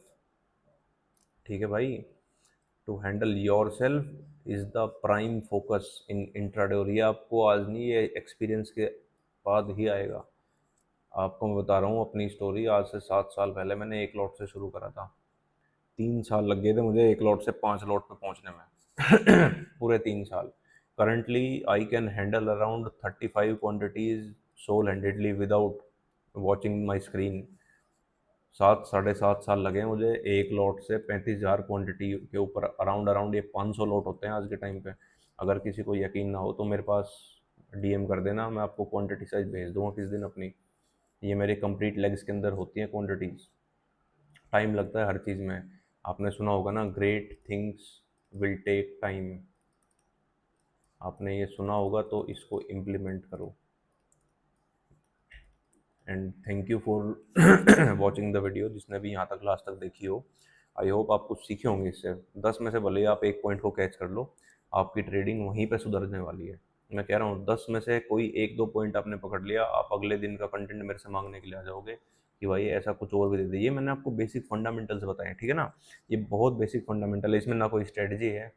ठीक है भाई? To handle yourself is the prime focus in intraday. और ये आपको आज नहीं, ये एक्सपीरियंस के बाद ही आएगा। आपको मैं बता रहा हूँ अपनी स्टोरी। आज से 7 साल पहले मैंने एक लॉट से शुरू करा था। 3 साल लग गए थे मुझे एक लॉट से 5 लॉट पे पहुंचने में। पूरे 3 साल। Currently I can handle around 35 quantities sole handedly without watching my screen. 7 साढ़े 7 साल लगे मुझे एक लॉट से 35,000 क्वांटिटी के ऊपर। अराउंड अराउंड ये 500 लॉट होते हैं आज के टाइम पे। अगर किसी को यकीन ना हो तो मेरे पास डीएम कर देना, मैं आपको क्वांटिटी साइज भेज दूंगा किस दिन अपनी। ये मेरे कंप्लीट लेग्स के अंदर होती हैं क्वांटिटीज़। टाइम लगता है हर चीज़ में। आपने सुना होगा ना, great things will take time. आपने ये सुना होगा तो इसको इम्प्लीमेंट करो। And thank you for watching the video. जिसने भी यहाँ तक लास्ट तक देखी हो, आई होप आप कुछ सीखे होंगे इससे। 10 में से भले ही आप एक पॉइंट को कैच कर लो, आपकी ट्रेडिंग वहीं पे सुधरने वाली है। मैं कह रहा हूँ 10 में से कोई एक दो पॉइंट आपने पकड़ लिया, आप अगले दिन का कंटेंट मेरे से मांगने के लिए आ जाओगे कि भाई ऐसा कुछ और भी दे दीजिए। मैंने आपको बेसिक फंडामेंटल्स बताए हैं, ठीक है ना? ये बहुत बेसिक फंडामेंटल है, इसमें ना कोई स्ट्रेटजी है,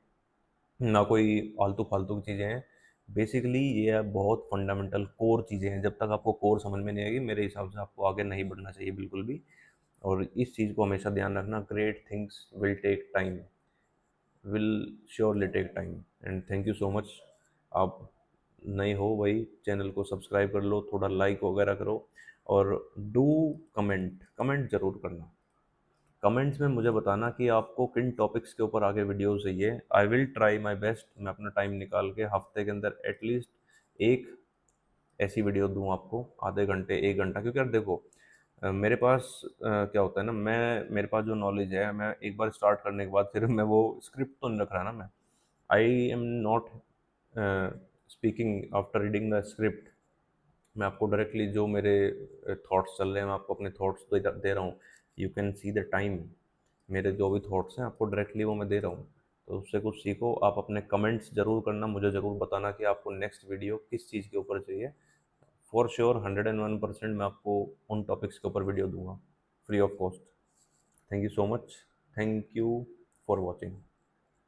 ना कोई आलतू फालतू की चीज़ें हैं। बेसिकली ये बहुत फंडामेंटल कोर चीज़ें हैं। जब तक आपको कोर समझ में नहीं आएगी, मेरे हिसाब से आपको आगे नहीं बढ़ना चाहिए बिल्कुल भी। और इस चीज़ को हमेशा ध्यान रखना, great things will take time, will surely take time. And thank you so much. आप नए हो भाई, चैनल को सब्सक्राइब कर लो, थोड़ा लाइक वगैरह करो, और डू कमेंट, कमेंट ज़रूर करना। कमेंट्स में मुझे बताना कि आपको किन टॉपिक्स के ऊपर आगे वीडियो चाहिए। I will try my best, मैं अपना टाइम निकाल के हफ्ते के अंदर एटलीस्ट एक ऐसी वीडियो दूं आपको, आधे घंटे 1 घंटा। क्योंकि यार देखो, मेरे पास क्या होता है ना, मेरे पास जो नॉलेज है, मैं एक बार स्टार्ट करने के बाद फिर मैं वो स्क्रिप्ट तो नहीं रख रहा ना मैं। आई am not speaking after reading the script. मैं आपको डायरेक्टली जो मेरे थॉट्स चल रहे हैं, मैं आपको अपने थॉट्स दे रहा हूँ। You can see the time. मेरे जो भी थॉट्स हैं आपको डायरेक्टली वो मैं दे रहा हूँ। तो उससे कुछ सीखो। आप अपने कमेंट्स ज़रूर करना, मुझे ज़रूर बताना कि आपको नेक्स्ट वीडियो किस चीज़ के ऊपर चाहिए। फॉर श्योर 101% मैं आपको उन टॉपिक्स के ऊपर वीडियो दूंगा free of cost. Thank you so much. Thank you for watching.